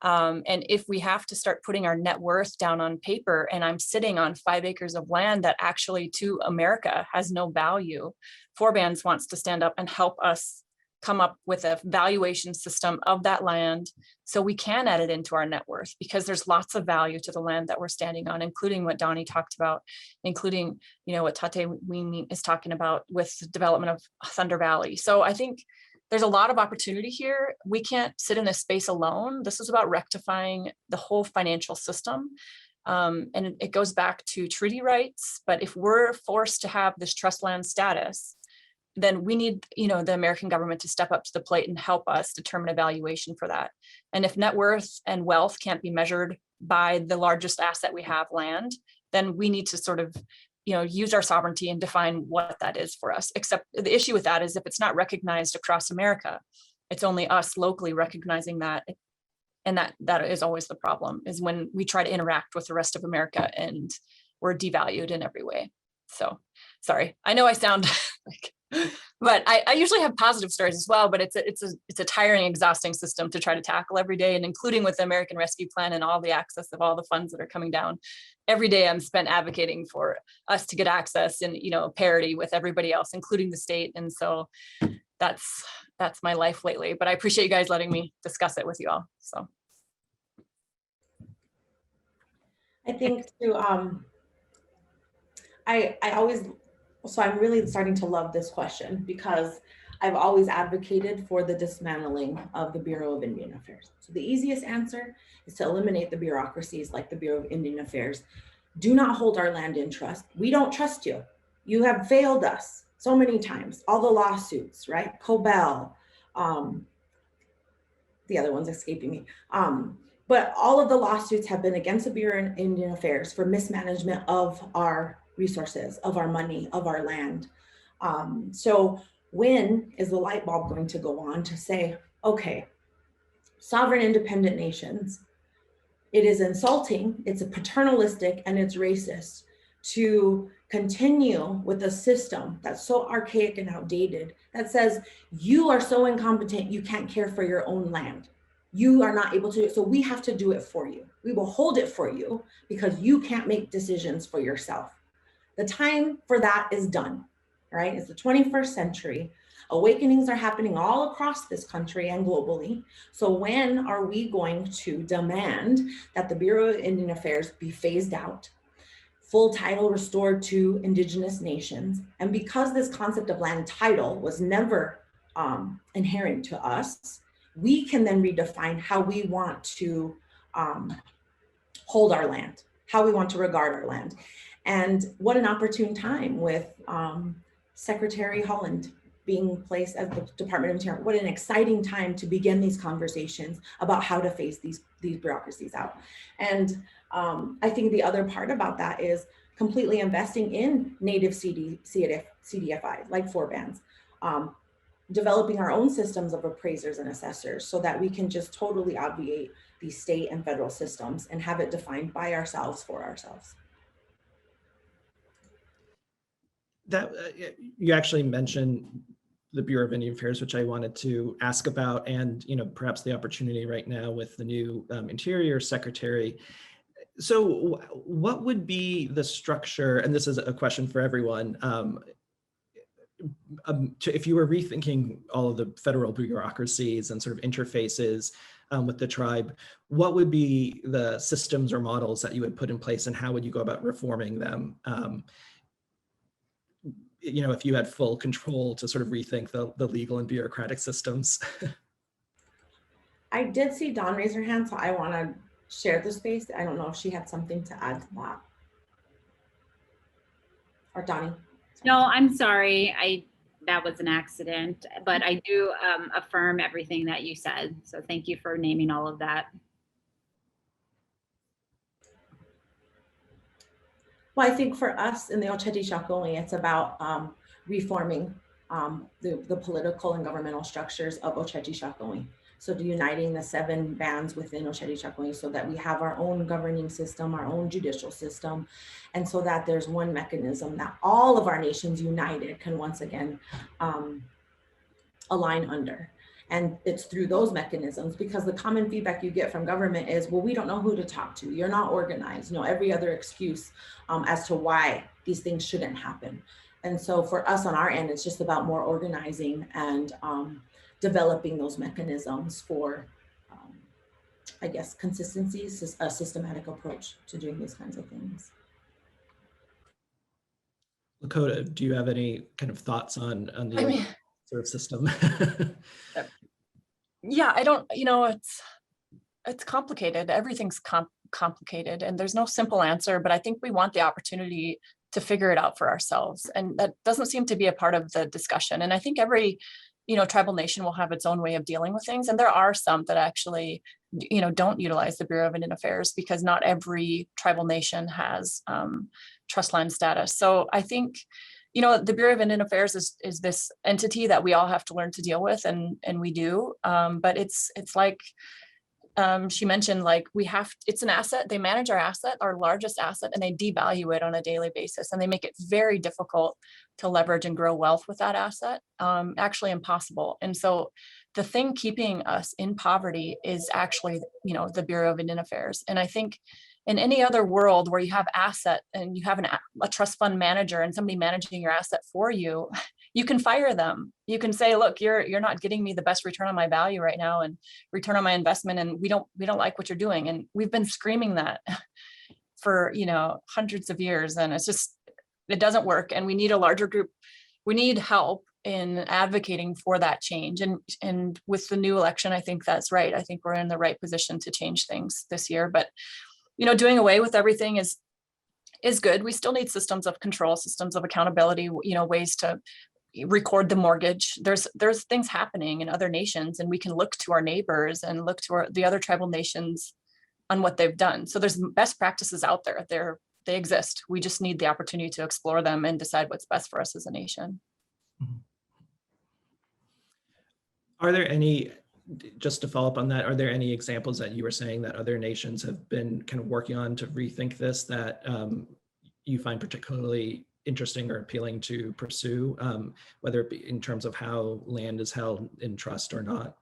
F: And if we have to start putting our net worth down on paper, and I'm sitting on 5 acres of land that actually to America has no value, Forbands wants to stand up and help us come up with a valuation system of that land so we can add it into our net worth, because there's lots of value to the land that we're standing on, including what Dawnee talked about, including what Tatewin Means is talking about with the development of Thunder Valley. So I think there's a lot of opportunity here. We can't sit in this space alone. This is about rectifying the whole financial system. And it goes back to treaty rights. But if we're forced to have this trust land status, then we need, the American government to step up to the plate and help us determine a valuation for that. And if net worth and wealth can't be measured by the largest asset we have, land, then we need to sort of use our sovereignty and define what that is for us. Except the issue with that is if it's not recognized across America, it's only us locally recognizing that. And that is always the problem, is when we try to interact with the rest of America and we're devalued in every way. So sorry, I know I sound like, but I usually have positive stories as well, but it's a tiring, exhausting system to try to tackle every day, and including with the American Rescue Plan and all the access of all the funds that are coming down. Every day I'm spent advocating for us to get access and parity with everybody else, including the state. And so that's my life lately, but I appreciate you guys letting me discuss it with you all. So
G: I think too, I'm really starting to love this question, because I've always advocated for the dismantling of the Bureau of Indian Affairs. So the easiest answer is to eliminate the bureaucracies like the Bureau of Indian Affairs. Do not hold our land in trust. We don't trust you. You have failed us so many times. All the lawsuits, right? Cobell, the other one's escaping me. But all of the lawsuits have been against the Bureau of Indian Affairs for mismanagement of our resources, of our money, of our land. So when is the light bulb going to go on to say, okay, sovereign independent nations, it is insulting, it's a paternalistic, and it's racist to continue with a system that's so archaic and outdated that says you are so incompetent, you can't care for your own land. You are not able to do it, so we have to do it for you. We will hold it for you because you can't make decisions for yourself. The time for that is done, right? It's the 21st century. Awakenings are happening all across this country and globally. So when are we going to demand that the Bureau of Indian Affairs be phased out, full title restored to Indigenous nations? And because this concept of land title was never inherent to us, we can then redefine how we want to hold our land, how we want to regard our land. And what an opportune time with Secretary Holland being placed as the Department of Interior. What an exciting time to begin these conversations about how to phase these bureaucracies out. And I think the other part about that is completely investing in native CDFIs like 4BANs, developing our own systems of appraisers and assessors so that we can just totally obviate these state and federal systems and have it defined by ourselves for ourselves.
A: That you actually mentioned the Bureau of Indian Affairs, which I wanted to ask about, and perhaps the opportunity right now with the new Interior Secretary. So what would be the structure, and this is a question for everyone, if you were rethinking all of the federal bureaucracies and sort of interfaces with the tribe, what would be the systems or models that you would put in place, and how would you go about reforming them? If you had full control to sort of rethink the legal and bureaucratic systems.
G: I did see Dawn raise her hand, so I want to share the space. I don't know if she had something to add to that. Or Dawnee.
D: No, I'm sorry. That was an accident, but I do affirm everything that you said. So thank you for naming all of that.
G: Well, I think for us in the Oceti Sakowin, it's about reforming the political and governmental structures of Oceti Sakowin. So uniting the 7 bands within Oceti Sakowin so that we have our own governing system, our own judicial system, and so that there's one mechanism that all of our nations united can once again align under. And it's through those mechanisms, because the common feedback you get from government is, well, we don't know who to talk to. You're not organized, every other excuse as to why these things shouldn't happen. And so for us on our end, it's just about more organizing and developing those mechanisms for, I guess, consistency, a systematic approach to doing these kinds of things.
A: Lakota, do you have any kind of thoughts on the sort of system?
F: Yeah, I don't, it's complicated. Everything's complicated, and there's no simple answer, but I think we want the opportunity to figure it out for ourselves. And that doesn't seem to be a part of the discussion. And I think every, tribal nation will have its own way of dealing with things. And there are some that actually, don't utilize the Bureau of Indian Affairs, because not every tribal nation has trust land status. So I think, the Bureau of Indian Affairs is this entity that we all have to learn to deal with, and we do. But it's like she mentioned, like it's an asset. They manage our asset, our largest asset, and they devalue it on a daily basis, and they make it very difficult to leverage and grow wealth with that asset. Actually impossible. And so the thing keeping us in poverty is actually, the Bureau of Indian Affairs. And I think in any other world where you have asset and you have a trust fund manager and somebody managing your asset for you, you can fire them. You can say, look, you're not getting me the best return on my value right now and return on my investment, and we don't like what you're doing. And we've been screaming that for hundreds of years, and it doesn't work. And we need a larger group. We need help in advocating for that change. And with the new election, I think that's right. I think we're in the right position to change things this year. But doing away with everything is good. We still need systems of control, systems of accountability, ways to record the mortgage. There's things happening in other nations, and we can look to our neighbors and look to the other tribal nations on what they've done. So there's best practices out there. They exist. We just need the opportunity to explore them and decide what's best for us as a nation.
A: Are there any, just to follow up on that, are there any examples that you were saying that other nations have been kind of working on to rethink this that you find particularly interesting or appealing to pursue, whether it be in terms of how land is held in trust or not?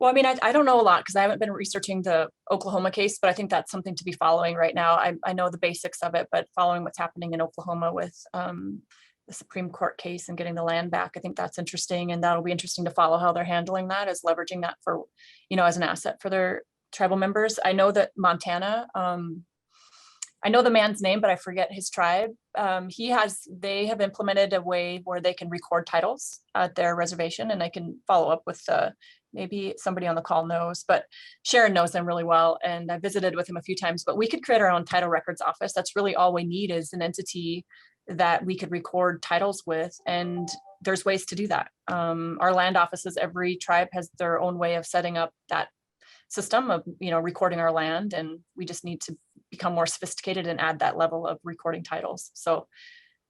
F: Well, I mean, I don't know a lot because I haven't been researching the Oklahoma case, but I think that's something to be following right now. I know the basics of it, but following what's happening in Oklahoma with the Supreme Court case and getting the land back, I think that's interesting. And that'll be interesting to follow how they're handling that, as leveraging that for, as an asset for their tribal members. I know that Montana, I know the man's name, but I forget his tribe. They have implemented a way where they can record titles at their reservation, and I can follow up with maybe somebody on the call knows, but Sharon knows them really well. And I visited with him a few times, but we could create our own title records office. That's really all we need, is an entity that we could record titles with, and there's ways to do that. Our land offices, every tribe has their own way of setting up that system of, recording our land, and we just need to become more sophisticated and add that level of recording titles. So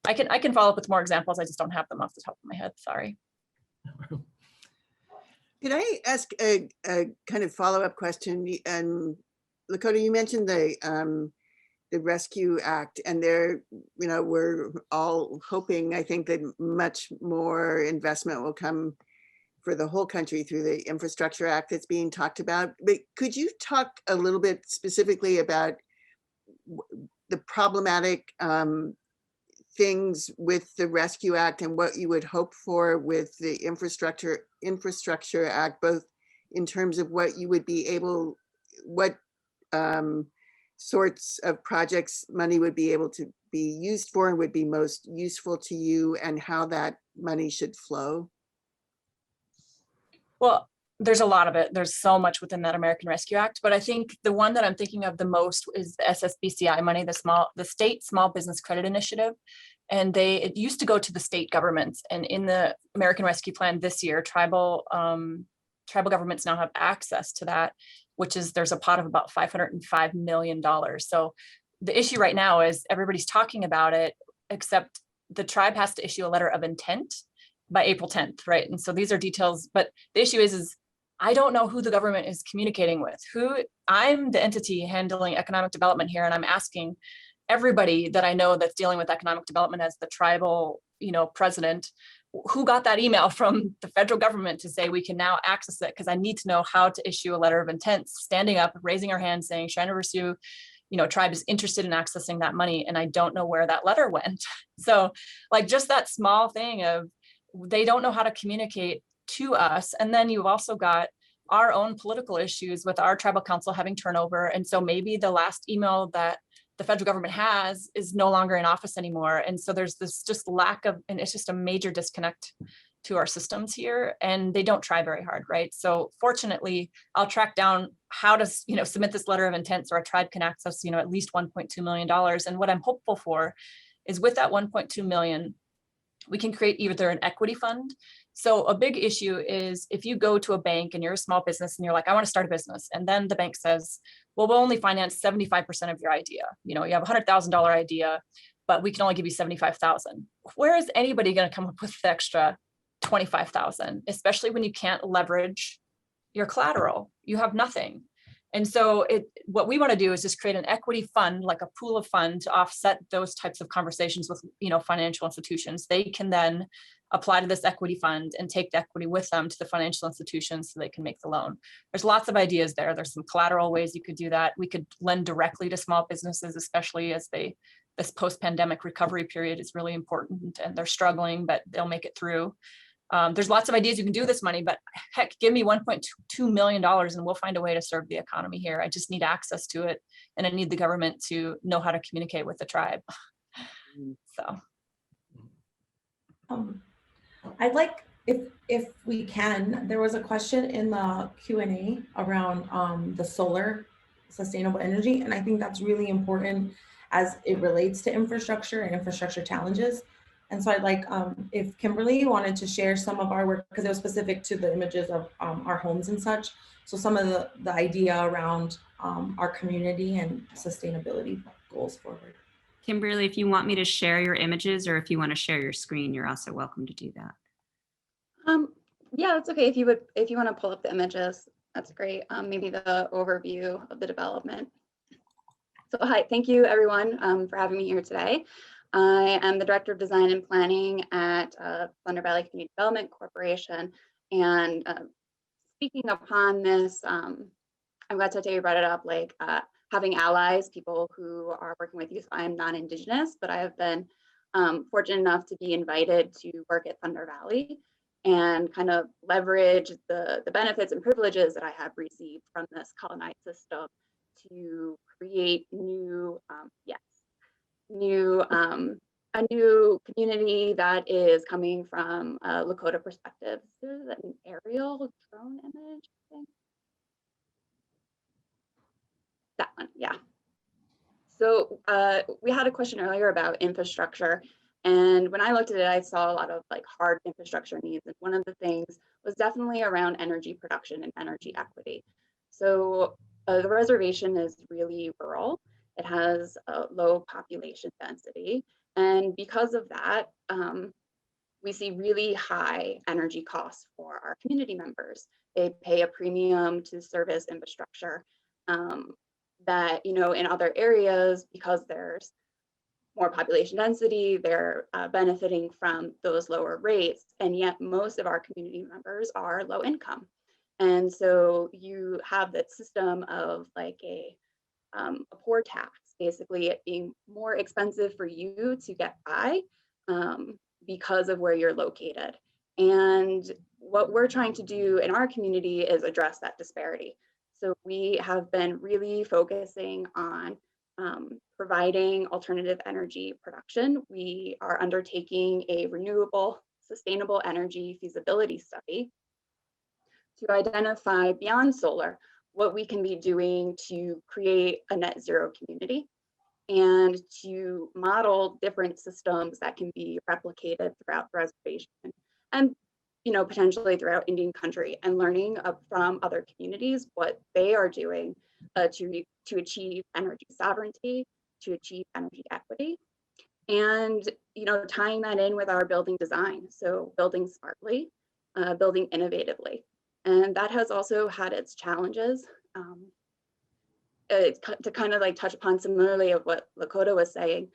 F: I can follow up with more examples. I just don't have them off the top of my head. Sorry.
I: Could I ask a kind of follow-up question? And Lakota, you mentioned the Rescue Act, and there, we're all hoping, I think, that much more investment will come for the whole country through the Infrastructure Act that's being talked about. But could you talk a little bit specifically about the problematic things with the Rescue Act and what you would hope for with the Infrastructure Act, both in terms of what you would be able, what sorts of projects money would be able to be used for and would be most useful to you, and how that money should flow?
F: Well, there's a lot of it. There's so much within that American Rescue Act, but I think the one that I'm thinking of the most is the SSBCI money, the State Small Business Credit Initiative. And it used to go to the state governments. And in the American Rescue Plan this year, tribal governments now have access to that, which is, there's a pot of about $505 million. So the issue right now is everybody's talking about it, except the tribe has to issue a letter of intent by April 10th, right? And so these are details, but the issue is I don't know who the government is communicating with. I'm the entity handling economic development here, and I'm asking everybody that I know that's dealing with economic development as the tribal, president, who got that email from the federal government to say we can now access it, because I need to know how to issue a letter of intent, standing up, raising our hand, saying Cheyenne River Sioux, tribe is interested in accessing that money, and I don't know where that letter went. So like just that small thing of they don't know how to communicate to us. And then you've also got our own political issues with our tribal council having turnover. And so maybe the last email that the federal government has is no longer in office anymore. And so there's this just lack of, and it's just a major disconnect to our systems here, and they don't try very hard, right? So fortunately, I'll track down how to, submit this letter of intent so our tribe can access, at least $1.2 million. And what I'm hopeful for is with that 1.2 million, we can create either an equity fund. So a big issue is if you go to a bank and you're a small business and you're like, I want to start a business. And then the bank says, well, we'll only finance 75% of your idea. You have a $100,000 idea, but we can only give you 75,000. Where is anybody going to come up with the extra 25,000, especially when you can't leverage your collateral? You have nothing. And so what we want to do is just create an equity fund, like a pool of funds to offset those types of conversations with, financial institutions. They can then apply to this equity fund and take the equity with them to the financial institutions so they can make the loan. There's lots of ideas there. There's some collateral ways you could do that. We could lend directly to small businesses, especially as this post-pandemic recovery period is really important and they're struggling, but they'll make it through. There's lots of ideas you can do this money, but heck, give me $1.2 million and we'll find a way to serve the economy here. I just need access to it, and I need the government to know how to communicate with the tribe. So.
G: I'd like, if we can, there was a question in the Q&A around the solar sustainable energy, and I think that's really important as it relates to infrastructure and infrastructure challenges. And so I'd like if Kimberly wanted to share some of our work, because it was specific to the images of our homes and such. So some of the idea around our community and sustainability goals forward.
E: Kimberly, if you want me to share your images or if you want to share your screen, you're also welcome to do that.
J: Yeah, that's okay. If you want to pull up the images, that's great. Maybe the overview of the development. So hi, thank you everyone for having me here today. I am the Director of Design and Planning at Thunder Valley Community Development Corporation. And speaking upon this, I'm glad Tate you brought it up, like having allies, people who are working with youth. I'm non-Indigenous, but I have been fortunate enough to be invited to work at Thunder Valley and kind of leverage the benefits and privileges that I have received from this colonized system to create a new community that is coming from a Lakota perspective. This is an aerial drone image, I think. That one, yeah. So we had a question earlier about infrastructure, And when I looked at it, I saw a lot of like hard infrastructure needs. And one of the things was definitely around energy production and energy equity. So the reservation is really rural. It has a low population density. And because of that, we see really high energy costs for our community members. They pay a premium to service infrastructure that, you know, in other areas, because there's more population density, they're benefiting from those lower rates. And yet most of our community members are low income. And so you have that system of like a poor tax, basically it being more expensive for you to get by because of where you're located. And what we're trying to do in our community is address that disparity. So we have been really focusing on providing alternative energy production. We are undertaking a renewable, sustainable energy feasibility study to identify beyond solar what we can be doing to create a net zero community and to model different systems that can be replicated throughout the reservation and, you know, potentially throughout Indian country, and learning from other communities what they are doing to achieve energy sovereignty, to achieve energy equity, and, you know, tying that in with our building design. So building smartly, building innovatively. And that has also had its challenges. To kind of like touch upon similarly of what Lakota was saying,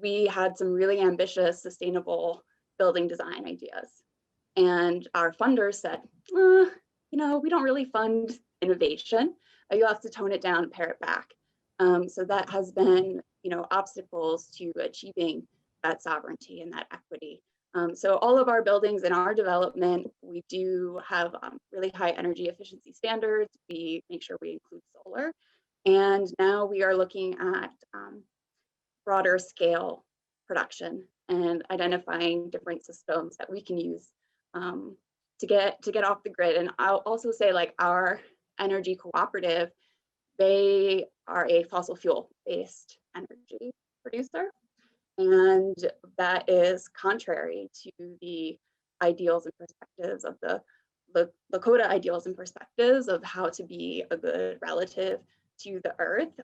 J: we had some really ambitious sustainable building design ideas. And our funders said, you know, we don't really fund innovation. You have to tone it down and pare it back. So that has been, you know, obstacles to achieving that sovereignty and that equity. So all of our buildings in our development, we do have really high energy efficiency standards. We make sure we include solar. And now we are looking at broader scale production and identifying different systems that we can use to get off the grid. And I'll also say, like, our energy cooperative, they are a fossil fuel based energy producer. And that is contrary to the ideals and perspectives of the Lakota ideals and perspectives of how to be a good relative to the earth,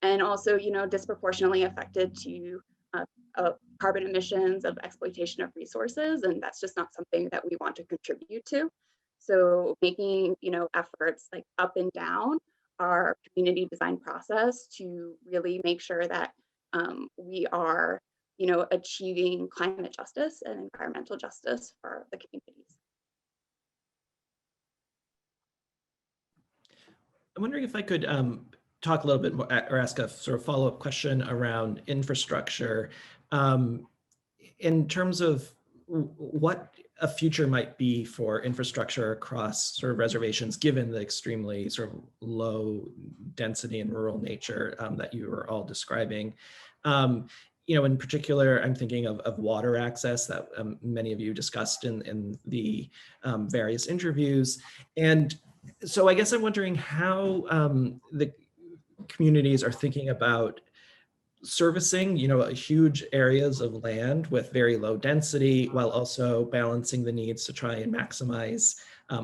J: and also, you know, disproportionately affected to carbon emissions of exploitation of resources. And that's just not something that we want to contribute to. So making, you know, efforts like up and down our community design process to really make sure that we are, you know, achieving climate justice and environmental justice for the communities.
A: I'm wondering if I could talk a little bit more, or ask a sort of follow-up question around infrastructure in terms of what a future might be for infrastructure across sort of reservations, given the extremely sort of low density and rural nature that you were all describing. You know, in particular, I'm thinking of water access that many of you discussed in the various interviews. And so I guess I'm wondering how the communities are thinking about servicing, you know, huge areas of land with very low density, while also balancing the needs to try and maximize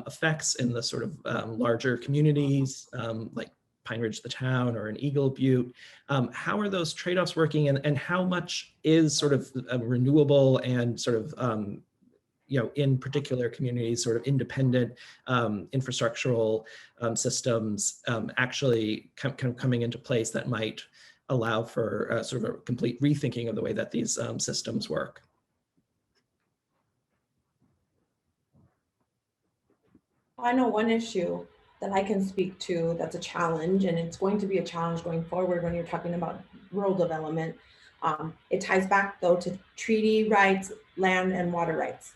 A: effects in the sort of larger communities like Pine Ridge, the town, or an Eagle Butte. How are those trade-offs working, and how much is sort of renewable and sort of you know, in particular communities, sort of independent infrastructural systems actually coming into place that might allow for sort of a complete rethinking of the way that these systems work?
G: I know one issue that I can speak to that's a challenge, and it's going to be a challenge going forward when you're talking about rural development. It ties back though to treaty rights, land and water rights,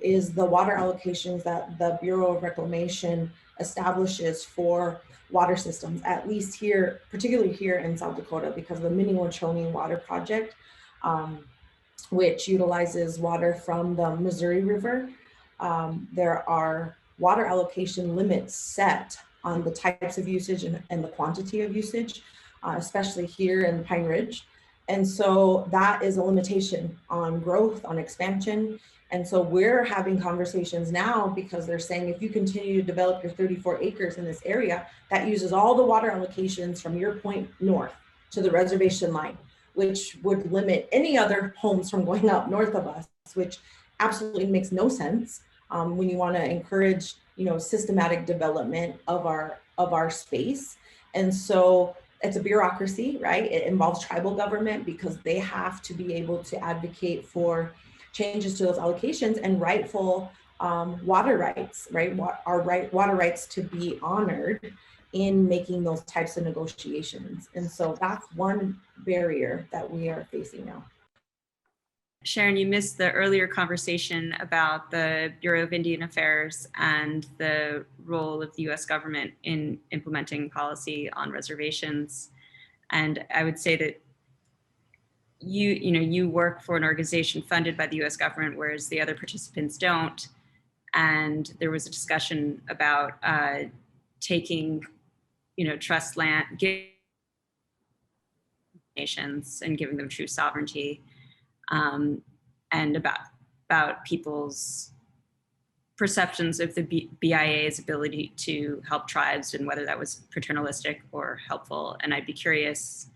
G: is the water allocations that the Bureau of Reclamation establishes for water systems, at least here, particularly here in South Dakota, because of the Minnewachuny Water Project, which utilizes water from the Missouri River. There are water allocation limits set on the types of usage and the quantity of usage, especially here in Pine Ridge. And so that is a limitation on growth, on expansion. And so we're having conversations now because they're saying if you continue to develop your 34 acres in this area, that uses all the water allocations from your point north to the reservation line, which would limit any other homes from going up north of us, which absolutely makes no sense when you want to encourage, systematic development of our space. And so it's a bureaucracy, right? It involves tribal government because they have to be able to advocate for changes to those allocations and rightful water rights, right? Water rights to be honored in making those types of negotiations. And so that's one barrier that we are facing now.
E: Sharon, you missed the earlier conversation about the Bureau of Indian Affairs and the role of the US government in implementing policy on reservations. And I would say that you work for an organization funded by the US government, whereas the other participants don't. And there was a discussion about taking, trust land, nations and giving them true sovereignty. And about people's perceptions of the BIA's ability to help tribes and whether that was paternalistic or helpful. And I'd be curious,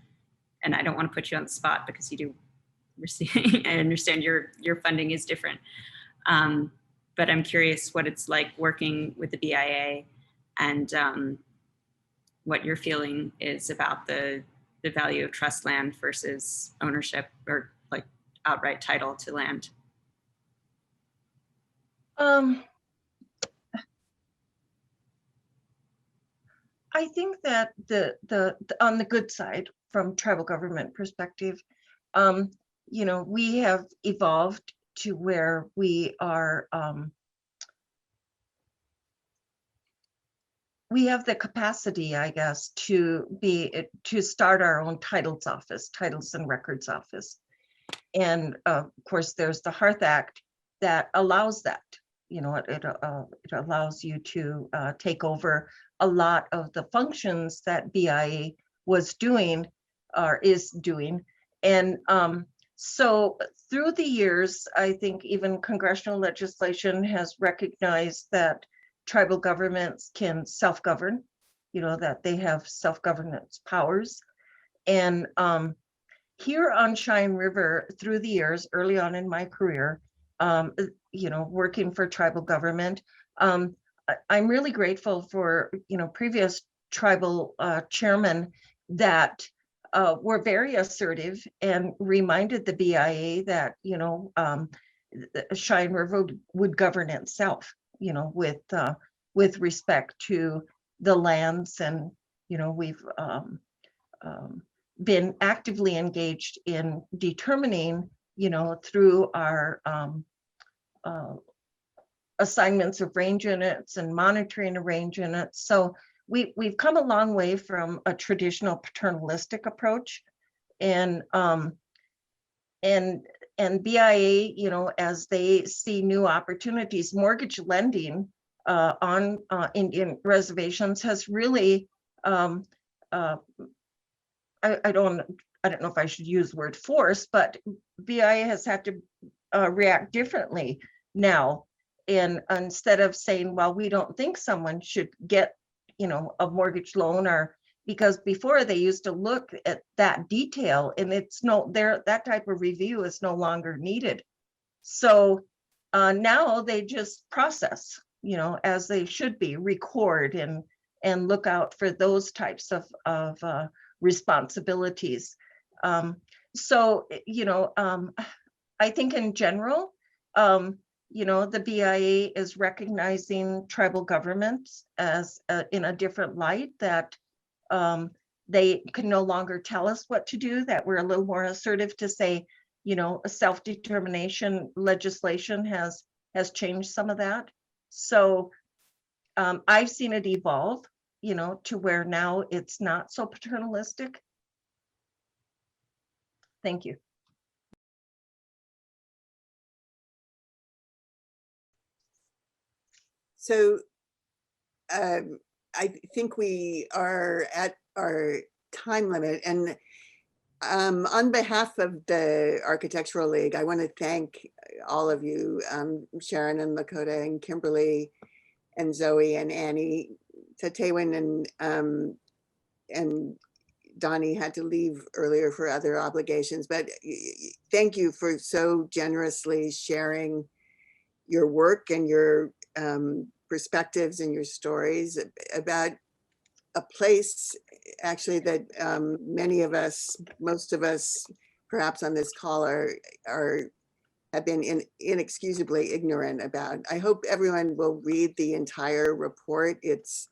E: and I don't want to put you on the spot because you do receive, I understand your funding is different. But I'm curious what it's like working with the BIA and what your feeling is about the value of trust land versus ownership or like outright title to land.
H: I think that the on the good side, from tribal government perspective, we have evolved to where we are. We have the capacity, I guess, to start our own titles and records office. And of course, there's the Hearth Act that allows that. It allows you to take over a lot of the functions that BIA was doing or is doing. And so through the years, I think even congressional legislation has recognized that tribal governments can self-govern, that they have self-governance powers. And here on Cheyenne River, through the years, early on in my career, working for tribal government, I'm really grateful for, previous tribal chairmen that were very assertive and reminded the BIA that, Cheyenne River would govern itself, with respect to the lands. And, we've been actively engaged in determining, through our assignments of range units and monitoring of range units. So we've come a long way from a traditional paternalistic approach. And BIA, as they see new opportunities, mortgage lending on Indian reservations has really, I don't know if I should use the word force, but BIA has had to react differently now. And instead of saying, well, we don't think someone should get, a mortgage loan, or because before they used to look at that detail, and that type of review is no longer needed. So now they just process, as they should be, record and look out for those types of responsibilities. So, I think in general, the BIA is recognizing tribal governments as in a different light, that they can no longer tell us what to do, that we're a little more assertive to say, a self-determination legislation has changed some of that. So I've seen it evolve, to where now it's not so paternalistic. Thank you.
I: So I think we are at our time limit, and On behalf of the Architectural League, I want to thank all of you, Sharon and Lakota and Kimberly and Zoe and Annie. Tatewin and Dawnee had to leave earlier for other obligations, but thank you for so generously sharing your work and your perspectives and your stories about a place actually that many of us, most of us perhaps on this call have been inexcusably ignorant about. I hope everyone will read the entire report. It's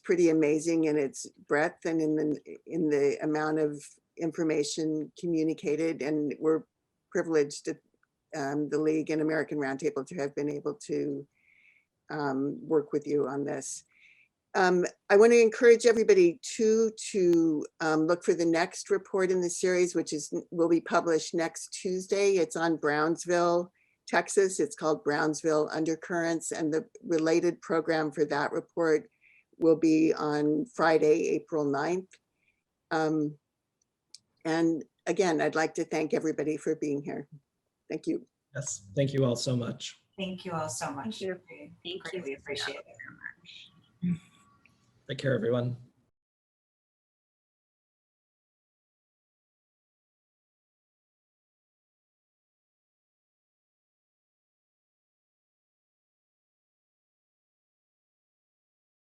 I: pretty amazing in its breadth and in the amount of information communicated, and we're privileged at the League and American Roundtable to have been able to work with you on this. I want to encourage everybody to look for the next report in the series, which will be published next Tuesday. It's on Brownsville, Texas. It's called Brownsville Undercurrents, and the related program for that report will be on Friday, April 9th. And again, I'd like to thank everybody for being here. Thank you.
A: Yes, thank you all so much.
B: Thank you all so much.
H: you.
B: We greatly appreciate it.
A: Take care, everyone.